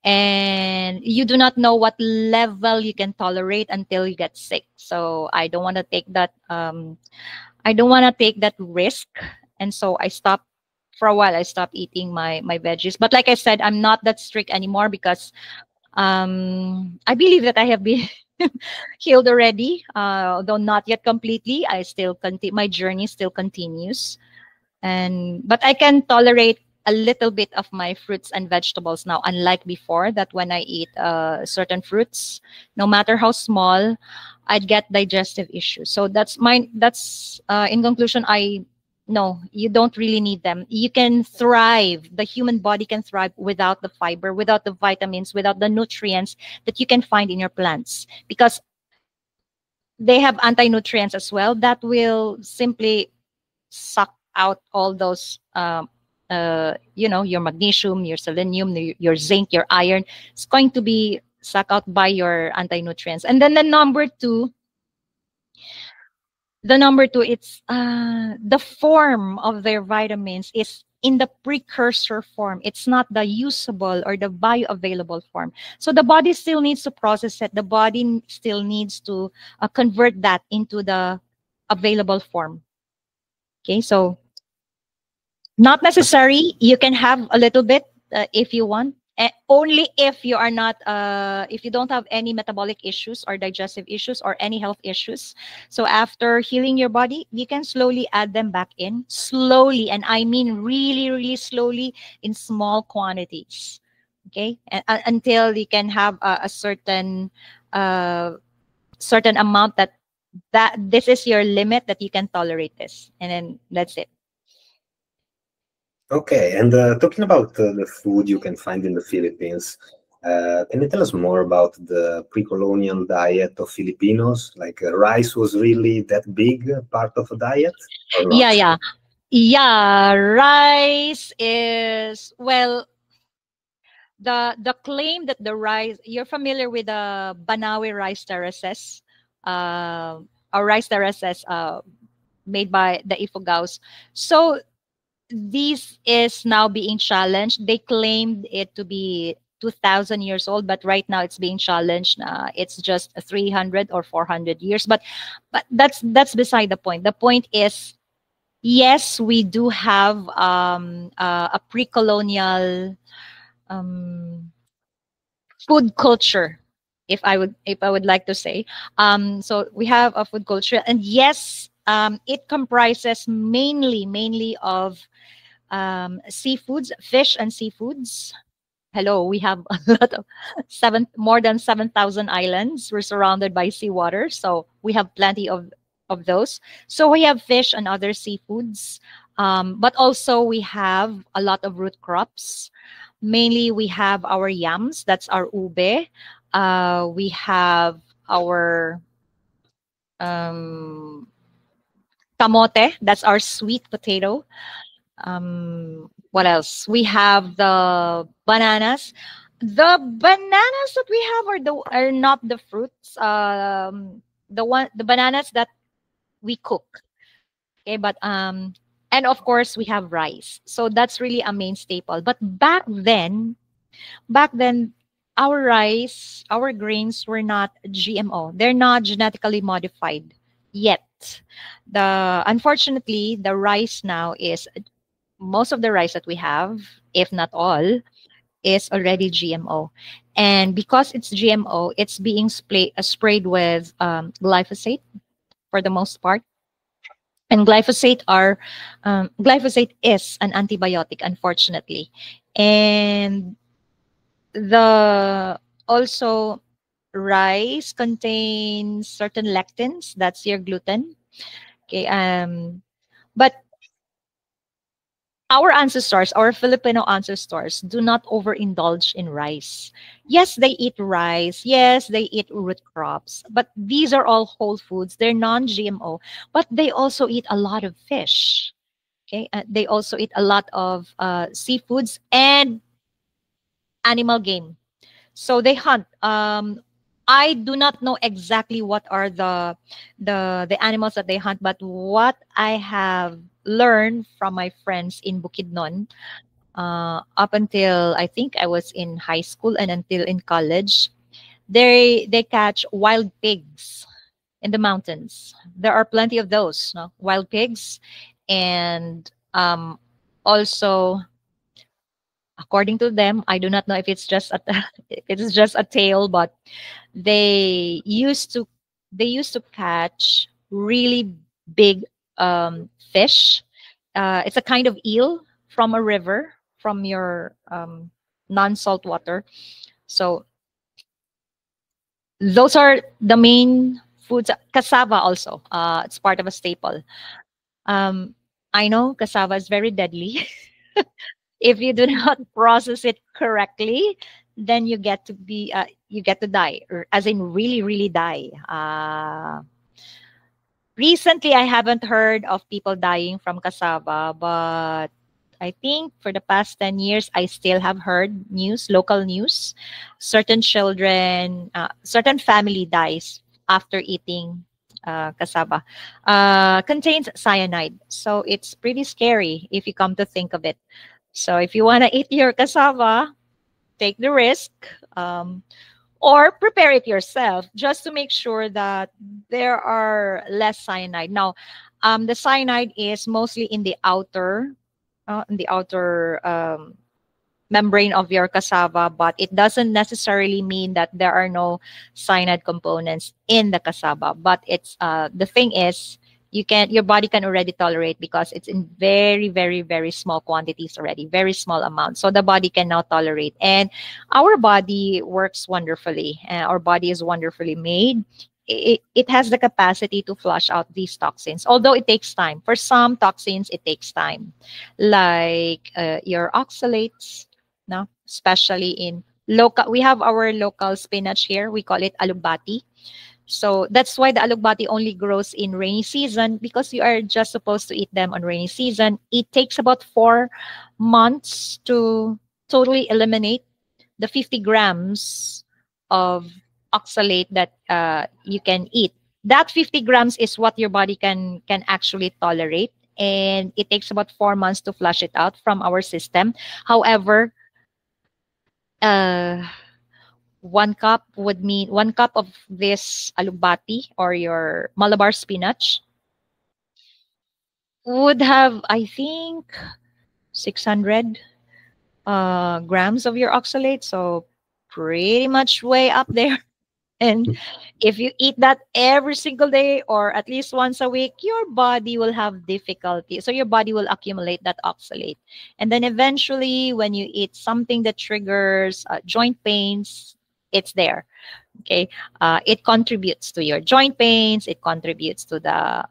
Speaker 3: And you do not know what level you can tolerate until you get sick. So I don't want to take that. I don't want to take that risk, and so I stopped for a while. I stopped eating my veggies. But like I said, I'm not that strict anymore because I believe that I have been healed already, though not yet completely. I still my journey still continues, but I can tolerate a little bit of my fruits and vegetables now, unlike before, that when I eat certain fruits, no matter how small, I'd get digestive issues. So that's in conclusion, no, you don't really need them. You can thrive. The human body can thrive without the fiber, without the vitamins, without the nutrients that you can find in your plants, because they have anti-nutrients as well that will simply suck out all those your magnesium, your selenium, your zinc, your iron. It's going to be sucked out by your anti-nutrients. And then the number two, it's the form of their vitamins is in the precursor form. It's not the usable or the bioavailable form. So the body still needs to process it. The body still needs to convert that into the available form. Okay, so not necessary. You can have a little bit if you want. Only if you are not, if you don't have any metabolic issues or digestive issues or any health issues. So after healing your body, you can slowly add them back in. Slowly, and I mean really, really slowly, in small quantities. Okay, until you can have a certain amount that this is your limit that you can tolerate this, and then that's it.
Speaker 2: Okay, and talking about the food you can find in the Philippines, can you tell us more about the pre-colonial diet of Filipinos? Like rice was really that big part of a diet? Or not?
Speaker 3: Yeah. Rice is, well, the claim that the rice, you're familiar with the Banawe rice terraces, or rice terraces made by the Ifugaos. So this is now being challenged. They claimed it to be 2,000 years old, but right now it's being challenged. It's just 300 or 400 years. But that's beside the point. The point is, yes, we do have a pre-colonial food culture, if I would like to say. So we have a food culture, and yes, it comprises mainly of seafoods, fish and seafoods. Hello, we have a lot of more than 7,000 islands. We're surrounded by seawater, so we have plenty of those. So we have fish and other seafoods, but also we have a lot of root crops. Mainly, we have our yams. That's our ube. We have our kamote. That's our sweet potato. What else? We have the bananas. The bananas that we have are not the fruits. the bananas that we cook. Okay, but and of course we have rice. So that's really a main staple. But back then our rice, our grains were not GMO. They're not genetically modified yet. Unfortunately, the rice now is, most of the rice that we have, if not all, is already GMO. And because it's GMO, it's being sprayed with glyphosate for the most part. And glyphosate is an antibiotic, unfortunately. And the also rice contains certain lectins, that's your gluten. Okay, but our ancestors, our Filipino ancestors, do not overindulge in rice. Yes, they eat rice. Yes, they eat root crops. But these are all whole foods. They're non-GMO. But they also eat a lot of fish. Okay, they also eat a lot of seafoods and animal game. So they hunt. I do not know exactly what are the animals that they hunt, but what I have learned from my friends in Bukidnon, up until I think I was in high school and until in college, they catch wild pigs in the mountains. There are plenty of those, no? Wild pigs, and also, according to them, I do not know if it's just if it's just a tale, but they used to catch really big fish. It's a kind of eel from a river, from your non-salt water. So those are the main foods. Cassava also, it's part of a staple. Um, I know cassava is very deadly. If you do not process it correctly, then you get to die, or as in really really die. Recently I haven't heard of people dying from cassava, but I think for the past 10 years I still have heard news, local news, certain children, certain family dies after eating cassava. Contains cyanide, so it's pretty scary if you come to think of it. So if you want to eat your cassava, take the risk, or prepare it yourself just to make sure that there are less cyanide. Now, the cyanide is mostly in the outer membrane of your cassava, but it doesn't necessarily mean that there are no cyanide components in the cassava. But it's the thing is, your body can already tolerate because it's in very very very small quantities already, very small amounts, so the body can now tolerate. And our body works wonderfully, our body is wonderfully made. It has the capacity to flush out these toxins, although it takes time. For some toxins it takes time, like your oxalates, no, especially in local. We have our local spinach here, we call it alugbati. So that's why the alugbati only grows in rainy season, because you are just supposed to eat them on rainy season. It takes about 4 months to totally eliminate the 50 grams of oxalate that you can eat. That 50 grams is what your body can actually tolerate, and it takes about 4 months to flush it out from our system. However, uh, 1 cup would mean 1 cup of this alugbati or your Malabar spinach would have, I think, 600 grams of your oxalate. So pretty much way up there. And if you eat that every single day or at least once a week, your body will have difficulty. So your body will accumulate that oxalate. And then eventually, when you eat something that triggers joint pains, it's there. Okay, it contributes to your joint pains. It contributes to the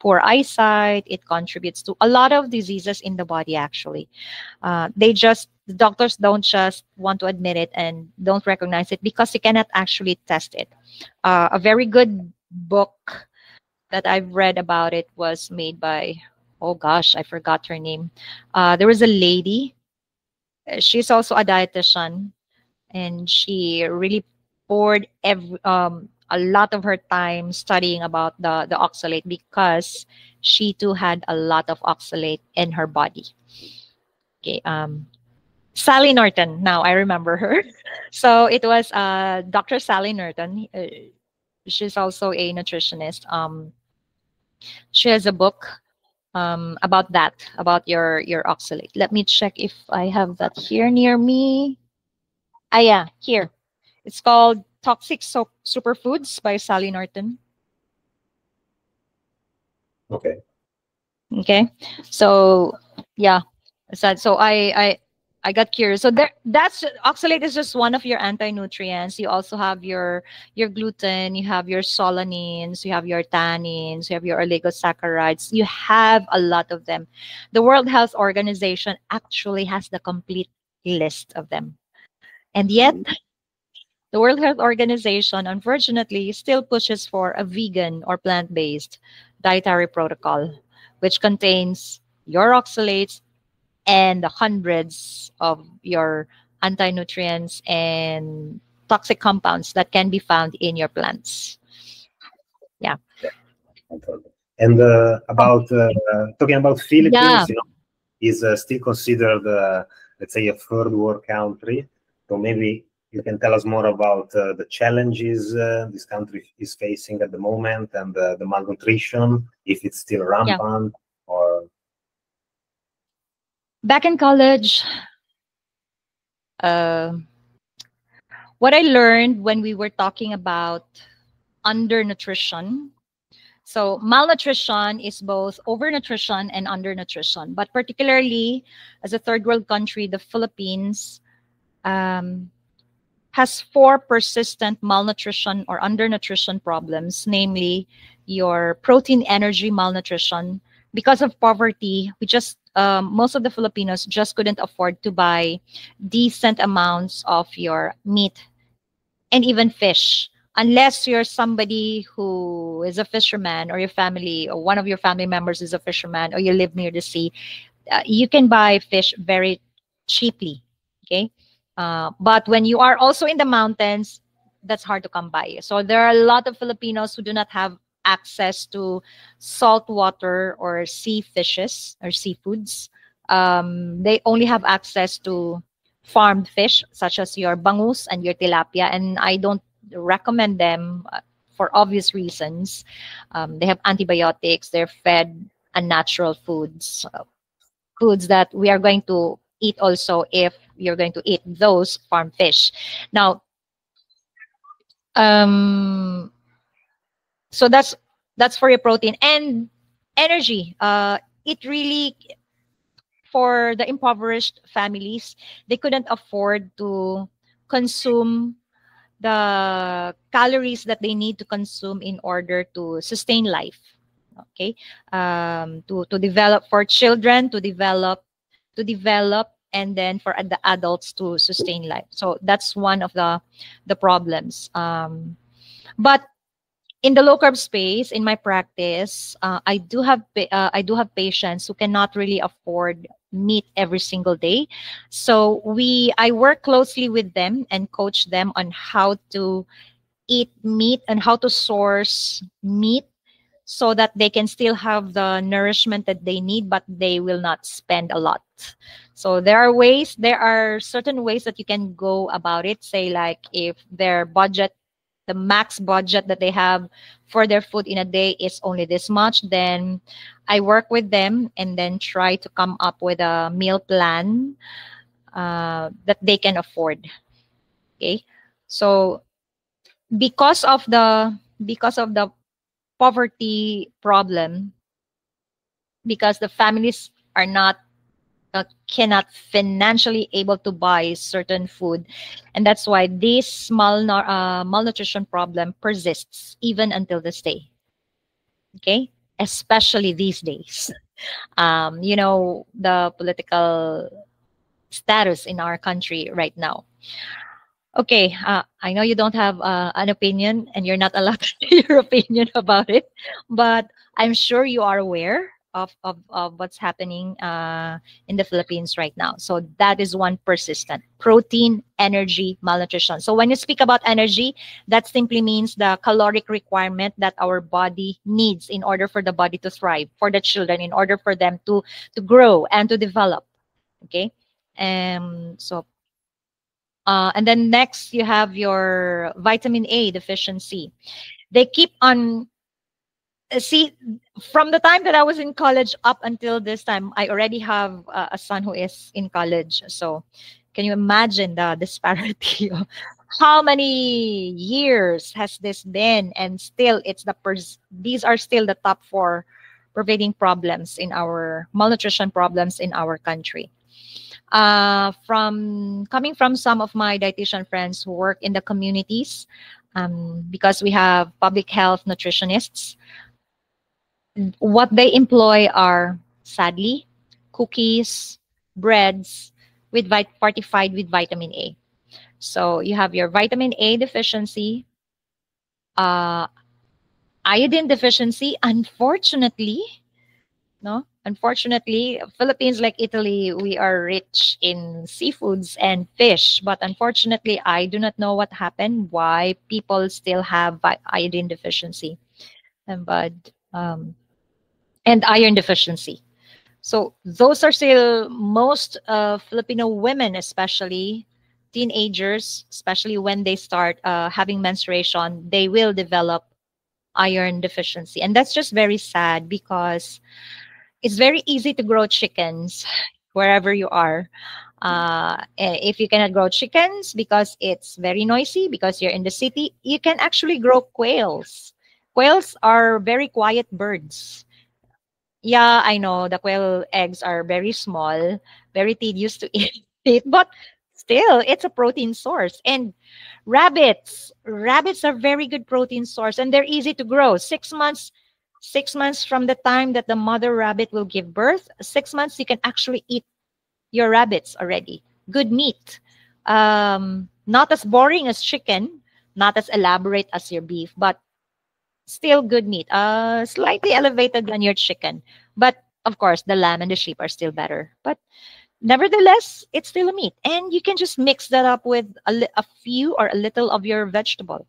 Speaker 3: poor eyesight. It contributes to a lot of diseases in the body. Actually, the doctors don't just want to admit it and don't recognize it because you cannot actually test it. A very good book that I've read about it was made by, oh gosh, I forgot her name. There was a lady. She's also a dietitian, and she really poured a lot of her time studying about the oxalate because she too had a lot of oxalate in her body. Okay, Sally Norton. Now I remember her. So it was Dr. Sally Norton. She's also a nutritionist. She has a book about that, about your oxalate. Let me check if I have that here near me. Ah, yeah, here. It's called Toxic Superfoods by Sally Norton.
Speaker 2: Okay.
Speaker 3: Okay, so yeah, so I got curious. So that's oxalate is just one of your anti-nutrients. You also have your gluten, you have your solanines, you have your tannins, you have your oligosaccharides. You have a lot of them. The World Health Organization actually has the complete list of them, and yet the World Health Organization, unfortunately, still pushes for a vegan or plant-based dietary protocol, which contains your oxalates and the hundreds of your anti-nutrients and toxic compounds that can be found in your plants. Yeah.
Speaker 2: And about talking about Philippines,
Speaker 3: Yeah.
Speaker 2: you know, is still considered, let's say, a third world country. So maybe you can tell us more about the challenges this country is facing at the moment and the malnutrition, if it's still rampant or.
Speaker 3: Back in college, what I learned when we were talking about undernutrition. So malnutrition is both overnutrition and undernutrition, but particularly as a third world country, the Philippines has 4 persistent malnutrition or undernutrition problems, namely your protein energy malnutrition. Because of poverty, we just most of the Filipinos just couldn't afford to buy decent amounts of your meat and even fish, unless you're somebody who is a fisherman, or your family or one of your family members is a fisherman, or you live near the sea. You can buy fish very cheaply. Okay. But when you are also in the mountains, that's hard to come by. So there are a lot of Filipinos who do not have access to salt water or sea fishes or seafoods. They only have access to farmed fish, such as your bangus and your tilapia. And I don't recommend them for obvious reasons. They have antibiotics. They're fed unnatural foods, foods that we are going to eat also if you're going to eat those farm fish. Now, so that's for your protein and energy. It really, for the impoverished families, they couldn't afford to consume the calories that they need to consume in order to sustain life. Okay, to develop, for children to develop, and then for the adults to sustain life. So that's one of the problems. But in the low carb space, in my practice, I do have patients who cannot really afford meat every single day. So I work closely with them and coach them on how to eat meat and how to source meat so that they can still have the nourishment that they need, but they will not spend a lot. So there are certain ways that you can go about it. Say, like, if their budget, the max budget that they have for their food in a day is only this much, then I work with them and then try to come up with a meal plan that they can afford. Okay, so because of the poverty problem, because the families are not cannot financially able to buy certain food, and that's why this malnutrition problem persists even until this day. Okay, especially these days. You know, the political status in our country right now. Okay, I know you don't have an opinion and you're not allowed to say your opinion about it, but I'm sure you are aware of what's happening in the Philippines right now. So that is one persistent: protein, energy, malnutrition. So when you speak about energy, that simply means the caloric requirement that our body needs in order for the body to thrive, for the children, in order for them to grow and to develop. Okay. And then next you have your vitamin A deficiency. They keep on, see, from the time that I was in college up until this time, I already have a son who is in college. So can you imagine the disparity of how many years has this been? And still it's these are still the top 4 pervading problems in our malnutrition problems in our country. Coming from some of my dietitian friends who work in the communities, because we have public health nutritionists, what they employ are, sadly, cookies, breads fortified with vitamin A. So you have your vitamin A deficiency, iodine deficiency. Unfortunately, Philippines, like Italy, we are rich in seafoods and fish. But unfortunately, I do not know what happened, why people still have iodine deficiency and iron deficiency. So those are still most Filipino women, especially teenagers, especially when they start having menstruation, they will develop iron deficiency. And that's just very sad, because it's very easy to grow chickens wherever you are. If you cannot grow chickens because it's very noisy, because you're in the city, you can actually grow quails. Quails are very quiet birds. Yeah, I know the quail eggs are very small, very tedious to eat, but still, it's a protein source. And rabbits are very good protein source, and they're easy to grow. 6 months from the time that the mother rabbit will give birth, 6 months, you can actually eat your rabbits already. Good meat. Not as boring as chicken, not as elaborate as your beef, but still good meat. Slightly elevated than your chicken. But of course, the lamb and the sheep are still better. But nevertheless, it's still a meat. And you can just mix that up with a few or a little of your vegetable,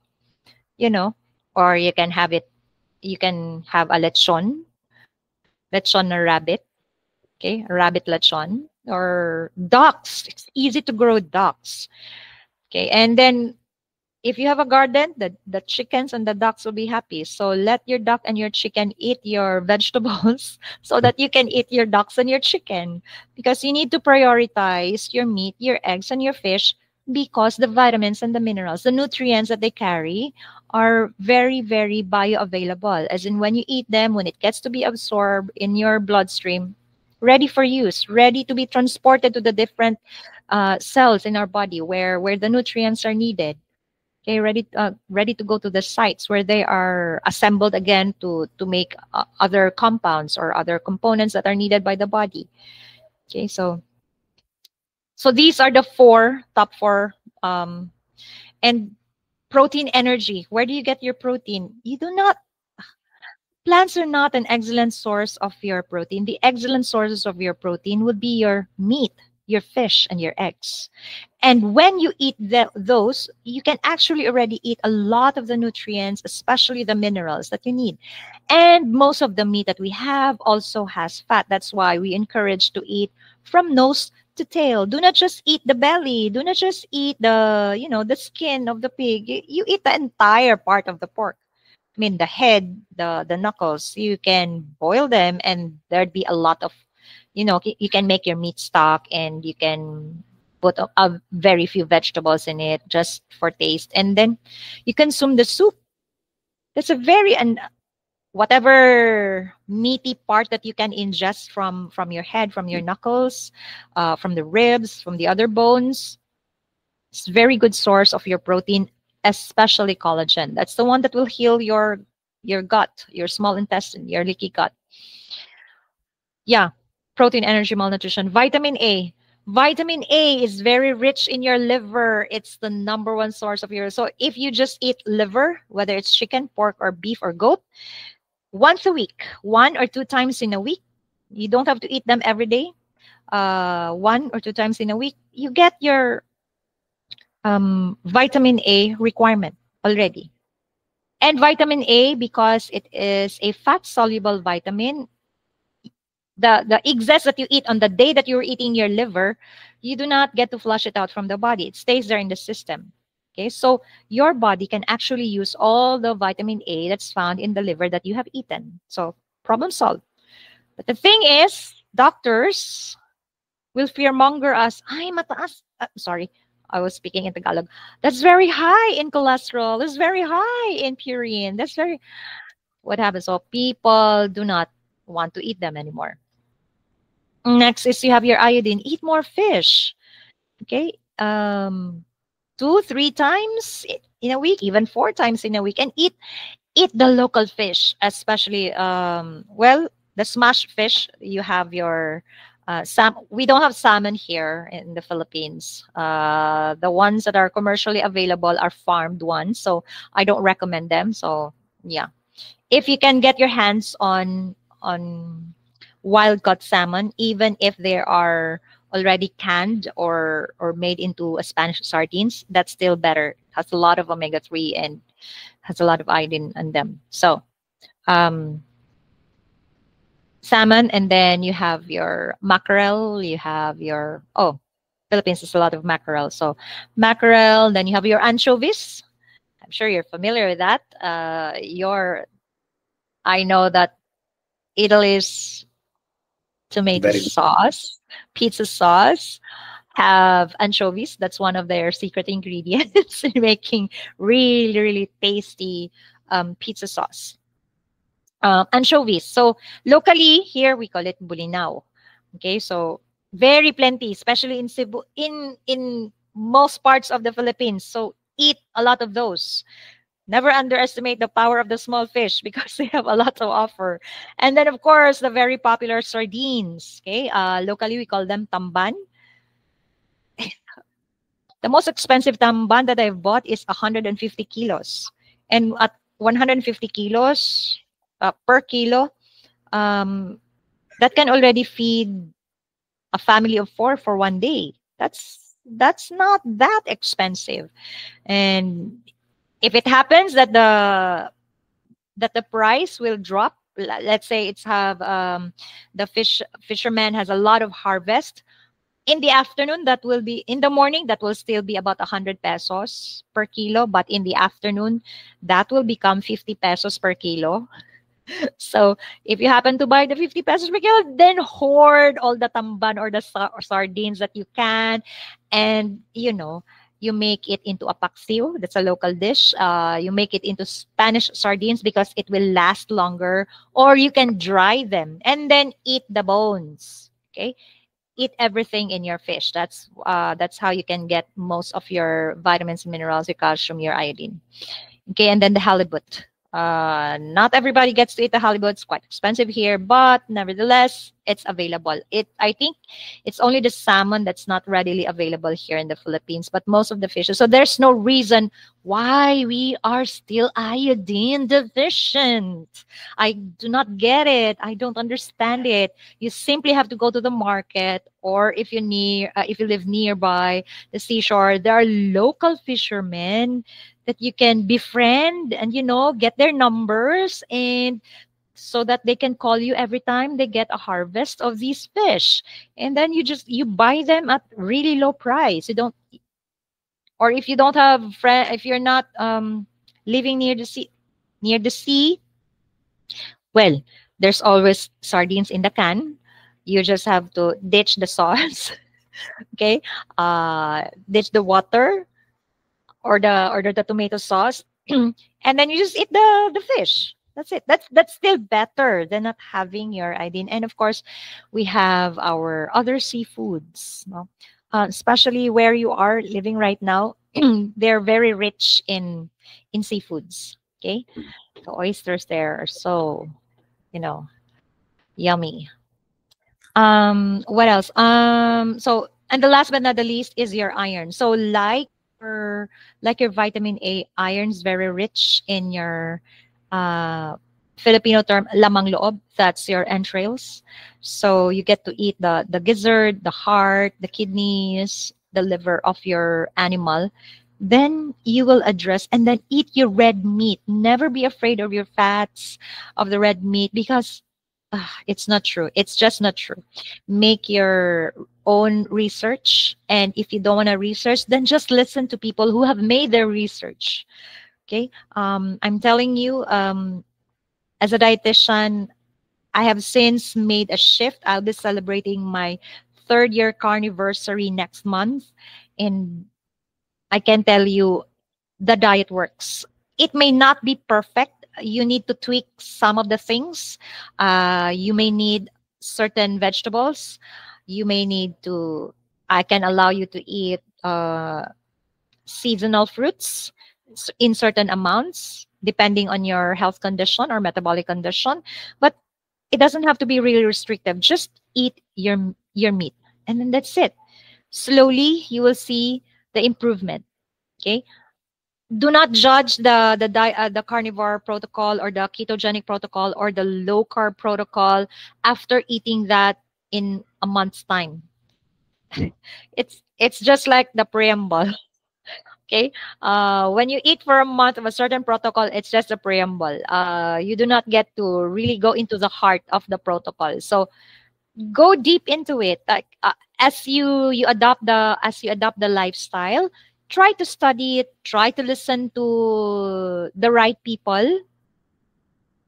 Speaker 3: or you can have a lechon na rabbit, okay, a rabbit lechon, or ducks. It's easy to grow ducks, okay. And then if you have a garden, the chickens and the ducks will be happy. So let your duck and your chicken eat your vegetables so that you can eat your ducks and your chicken, because you need to prioritize your meat, your eggs, and your fish, because the vitamins and the minerals, the nutrients that they carry, are very, very bioavailable. As in, when you eat them, when it gets to be absorbed in your bloodstream, ready for use, ready to be transported to the different cells in our body where the nutrients are needed. Okay, ready to go to the sites where they are assembled again to make other compounds or other components that are needed by the body. Okay, so these are the top four. And protein energy. Where do you get your protein? Plants are not an excellent source of your protein. The excellent sources of your protein would be your meat, your fish, and your eggs. And when you eat those, you can actually already eat a lot of the nutrients, especially the minerals that you need. And most of the meat that we have also has fat. That's why we encourage to eat from nose to tail. Do not just eat the belly. Do not just eat the skin of the pig. You eat the entire part of the pork. I mean, the head, the knuckles. You can boil them, and there'd be a lot of, you can make your meat stock, and you can put a very few vegetables in it just for taste, and then you consume the soup. That's a very, and whatever meaty part that you can ingest from your head, from your knuckles, from the ribs, from the other bones, it's a very good source of your protein, especially collagen. That's the one that will heal your gut, your small intestine, your leaky gut. Yeah, protein, energy, malnutrition. Vitamin A. Vitamin A is very rich in your liver. It's the #1 source of your. So if you just eat liver, whether it's chicken, pork, or beef, or goat, once a week, 1 or 2 times in a week,
Speaker 4: You don't have to eat them every day, 1 or 2 times in a week. You get your vitamin A requirement already. And vitamin A, because it is a fat-soluble vitamin, the excess that you eat on the day that you're eating your liver, you do not get to flush it out from the body. It stays there in the system. Okay, so your body can actually use all the vitamin A that's found in the liver that you have eaten. So problem solved. But the thing is, doctors will fearmonger us. Ay, mataas. Sorry, I was speaking in Tagalog. That's very high in cholesterol. That's very high in purine. That's very... What happens? So people do not want to eat them anymore. Next is you have your iodine. Eat more fish. Okay. 2-3 times in a week, even 4 times in a week, and eat the local fish, especially well, the smashed fish. You have your we don't have salmon here in the Philippines. The ones that are commercially available are farmed ones, so I don't recommend them. So yeah, if you can get your hands on wild caught salmon, even if they are already canned or made into a Spanish sardines, that's still better. It has a lot of omega-3 and has a lot of iodine in them. So salmon, and then you have your mackerel, you have your Philippines has a lot of mackerel. So mackerel, then you have your anchovies. I'm sure you're familiar with that. I know that Italy's tomato sauce, pizza sauce, have anchovies. That's one of their secret ingredients in making really, really tasty pizza sauce. Anchovies. So locally here we call it bulinaw. Okay, so very plenty, especially in Cebu, in most parts of the Philippines. So eat a lot of those. Never underestimate the power of the small fish because they have a lot to offer. And then, of course, the very popular sardines. Okay, locally we call them tamban. The most expensive tamban that I've bought is 150 kilos. And at 150 kilos per kilo, that can already feed a family of 4 for one day. That's not that expensive. And if it happens that the price will drop, let's say it's have the fisherman has a lot of harvest in the afternoon, that will be in the morning, that will still be about 100 pesos per kilo, but in the afternoon that will become 50 pesos per kilo. So if you happen to buy the 50 pesos per kilo, then hoard all the tamban or the sardines that you can, and you make it into a paksiw. That's a local dish. You make it into Spanish sardines because it will last longer. Or you can dry them and then eat the bones. Okay, eat everything in your fish. That's how you can get most of your vitamins, minerals, your calcium, your iodine. Okay, and then the halibut. Not everybody gets to eat the halibut. It's quite expensive here, but nevertheless, it's available. I think it's only the salmon that's not readily available here in the Philippines, but most of the fishes. So there's no reason why we are still iodine deficient. I do not get it. I don't understand it. You simply have to go to the market, or if you live nearby the seashore, there are local fishermen that you can befriend and get their numbers, and so that they can call you every time they get a harvest of these fish, and then you buy them at really low price. Or if you don't have if you're not living near the sea, well, there's always sardines in the can. You just have to ditch the sauce. Okay, ditch the water or the tomato sauce, and then you just eat the fish. That's it. That's still better than not having your iodine. And of course, we have our other seafoods. No? Especially where you are living right now, they're very rich in seafoods. Okay, the oysters there are so yummy. What else? So, and the last but not the least is your iron. So like your vitamin A, iron's very rich in your Filipino term, lamang loob, that's your entrails. So you get to eat the gizzard, the heart, the kidneys, the liver of your animal. Then you will address and then eat your red meat. Never be afraid of your fats, of the red meat, because it's not true. It's just not true. Make your own research. And if you don't want to research, then just listen to people who have made their research. Okay. I'm telling you, as a dietitian, I have since made a shift. I'll be celebrating my 3rd year carniversary next month. And I can tell you the diet works. It may not be perfect. You need to tweak some of the things. You may need certain vegetables. You may need to, I can allow you to eat seasonal fruits in certain amounts, depending on your health condition or metabolic condition. But it doesn't have to be really restrictive. Just eat your meat. And then that's it. Slowly, you will see the improvement. Okay. Do not judge the carnivore protocol or the ketogenic protocol or the low carb protocol after eating that in a month's time. It's just like the preamble. Okay. When you eat for a month of a certain protocol, it's just a preamble. You do not get to really go into the heart of the protocol. So go deep into it. Like as you adopt the lifestyle, try to study it, try to listen to the right people.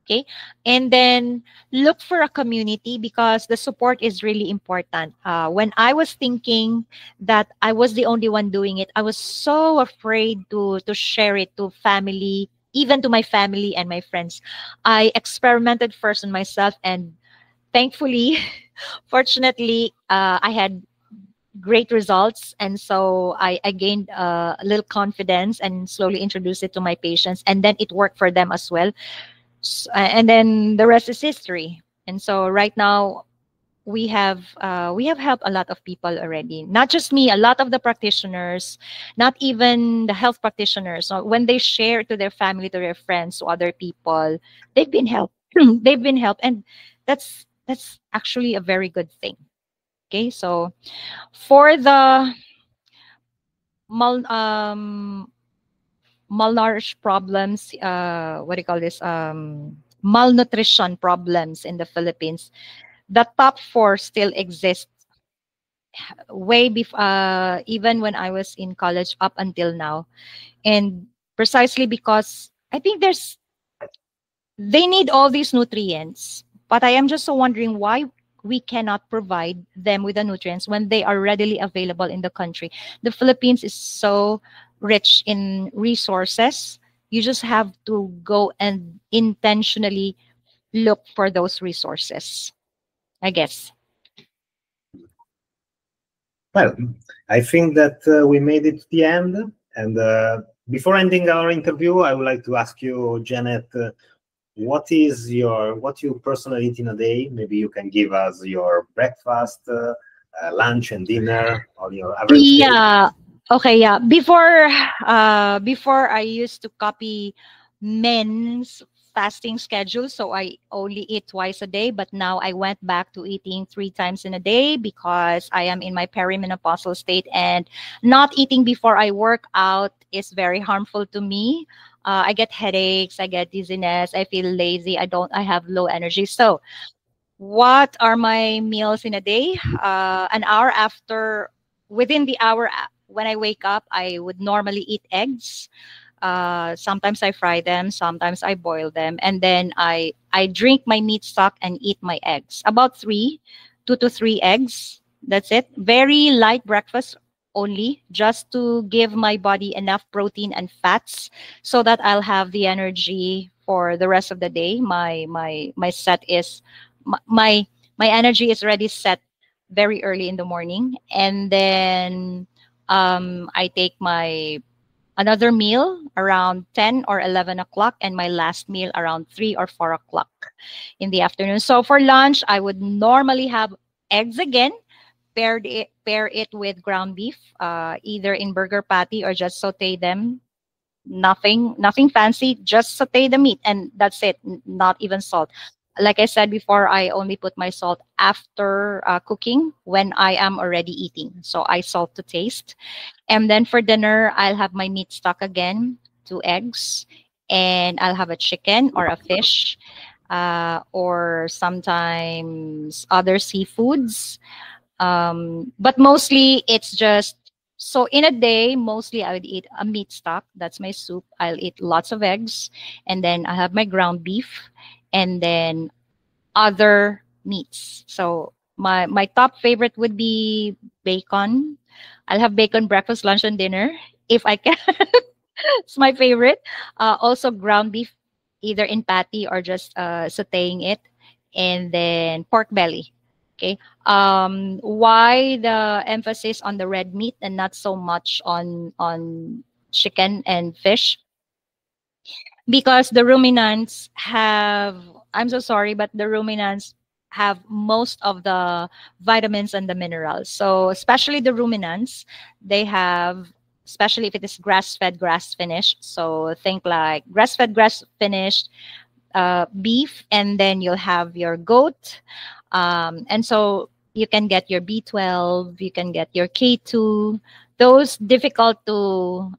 Speaker 4: Okay. And then look for a community, because the support is really important. When I was thinking that I was the only one doing it, I was so afraid to share it to family, even to my family and my friends. I experimented first on myself, and thankfully, fortunately, I had great results. And so I gained a little confidence and slowly introduced it to my patients, and then it worked for them as well. And then the rest is history. And so right now we have helped a lot of people already. Not just me, a lot of the practitioners, not even the health practitioners. So when they share to their family, to their friends, to other people, they've been helped. They've been helped, and that's actually a very good thing. Okay, so for the malnourished problems, what do you call this? Malnutrition problems in the Philippines, the top 4 still exist way before, even when I was in college up until now. And precisely because I think they need all these nutrients, but I am just so wondering why we cannot provide them with the nutrients when they are readily available in the country. The Philippines is so rich in resources. You just have to go and intentionally look for those resources, I guess.
Speaker 2: Well, I think that we made it to the end. And before ending our interview, I would like to ask you, Janet, what you personally eat in a day? Maybe you can give us your breakfast, lunch and dinner, or your average day.
Speaker 4: Okay, yeah. Before I used to copy men's fasting schedule, so I only eat twice a day. But now I went back to eating 3 times in a day because I am in my perimenopausal state, and not eating before I work out is very harmful to me. I get headaches, I get dizziness, I feel lazy, I have low energy. So what are my meals in a day? An hour after, within the hour when I wake up, I would normally eat eggs. Sometimes I fry them, sometimes I boil them, and then I drink my meat stock and eat my eggs. About 2 to 3 eggs. That's it. Very light breakfast only, just to give my body enough protein and fats so that I'll have the energy for the rest of the day. My energy is already set very early in the morning, and then I take my another meal around 10 or 11 o'clock, and my last meal around 3 or 4 o'clock in the afternoon. So for lunch, I would normally have eggs again, pair it with ground beef, either in burger patty or just saute them Nothing fancy, just saute the meat and that's it. Not even salt. Like I said before, I only put my salt after cooking when I am already eating. So I salt to taste. And then for dinner, I'll have my meat stock again, 2 eggs, and I'll have a chicken or a fish, or sometimes other seafoods. But mostly it's just, so in a day, mostly I would eat a meat stock. That's my soup. I'll eat lots of eggs, and then I have my ground beef, and then other meats. So my top favorite would be bacon. I'll have bacon breakfast, lunch, and dinner if I can. It's my favorite. Also ground beef, either in patty or just sauteing it, and then pork belly. Okay. Why the emphasis on the red meat and not so much on chicken and fish? Because the ruminants have, I'm so sorry, but the ruminants have most of the vitamins and the minerals. So especially the ruminants, they have, especially if it is grass-fed, grass-finished. So think like grass-fed, grass-finished beef, and then you'll have your goat. And so you can get your B12, you can get your K2, those difficult to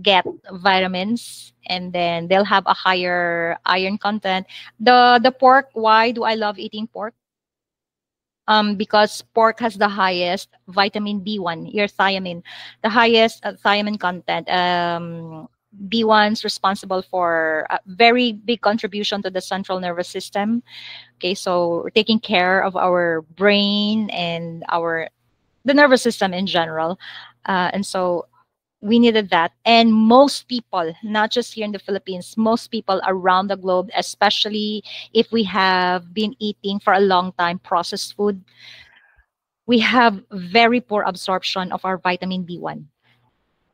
Speaker 4: get vitamins, and then they'll have a higher iron content. The pork, why do I love eating pork? Because pork has the highest vitamin B1, your thiamine, the highest thiamine content. B1's responsible for a very big contribution to the central nervous system. Okay, so we're taking care of our brain and the nervous system in general. And so we needed that. And most people, not just here in the Philippines, most people around the globe, especially if we have been eating for a long time processed food, we have very poor absorption of our vitamin B1.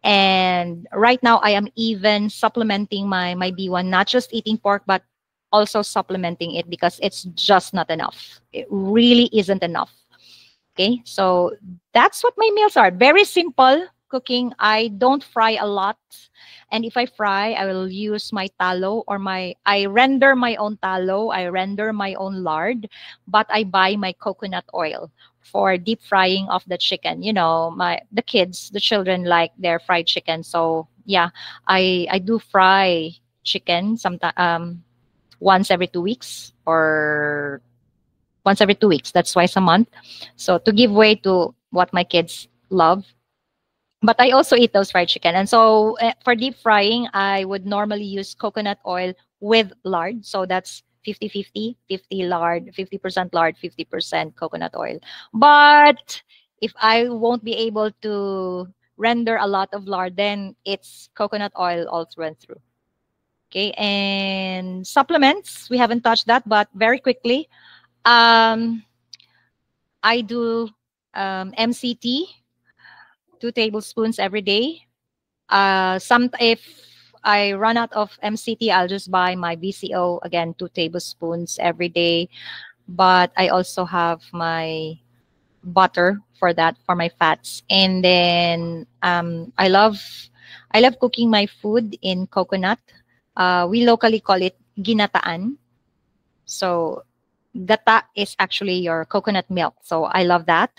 Speaker 4: And right now I am even supplementing my B1, not just eating pork, but also supplementing it, because it's just not enough. It really isn't enough. Okay, so that's what my meals are. Very simple cooking. I don't fry a lot. And if I fry, I will use my tallow, or I render my own tallow, I render my own lard, but I buy my coconut oil for deep frying of the chicken. You know, the kids, the children like their fried chicken. So yeah, I do fry chicken sometimes once every 2 weeks, or once every 2 weeks. That's twice a month. So to give way to what my kids love. But I also eat those fried chicken. And so for deep frying, I would normally use coconut oil with lard. So that's 50-50, 50 lard, 50% lard, 50% coconut oil. But if I won't be able to render a lot of lard, then it's coconut oil all through and through. Okay, and supplements, we haven't touched that, but very quickly, I do MCT, 2 tablespoons every day. If I run out of MCT, I'll just buy my VCO, again, 2 tablespoons every day. But I also have my butter for that, for my fats. And then I love cooking my food in coconut. We locally call it ginataan. So gata is actually your coconut milk. So I love that.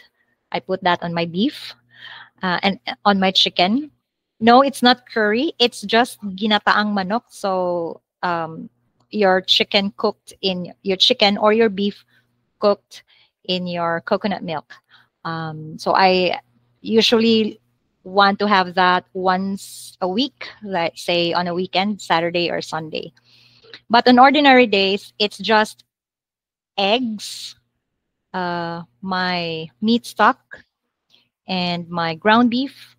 Speaker 4: I put that on my beef and on my chicken. No, it's not curry. It's just ginataang manok. So your chicken or your beef cooked in your coconut milk. So I usually want to have that once a week, let's say on a weekend, Saturday or Sunday. But on ordinary days, it's just eggs, my meat stock, and my ground beef,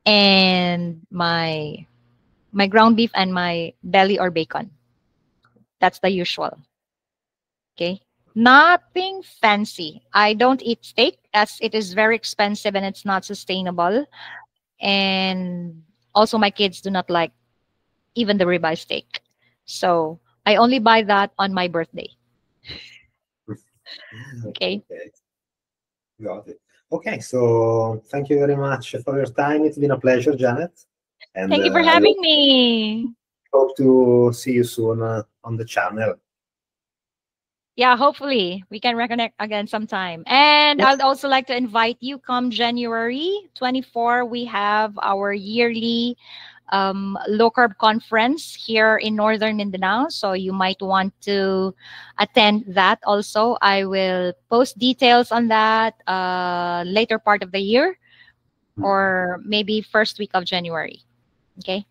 Speaker 4: and my ground beef and my belly or bacon. That's the usual. Okay. Nothing fancy. I don't eat steak, as it is very expensive and it's not sustainable. And also my kids do not like even the ribeye steak. So I only buy that on my birthday. Okay.
Speaker 2: Got it. Okay, so thank you very much for your time. It's been a pleasure, Janet. And
Speaker 4: Thank you for having me.
Speaker 2: hope to see you soon on the channel.
Speaker 4: Yeah, hopefully we can reconnect again sometime. And
Speaker 2: Yeah.
Speaker 4: I'd also like to invite you come January 24. We have our yearly low carb conference here in Northern Mindanao. So you might want to attend that also. I will post details on that later part of the year or maybe first week of January. Okay.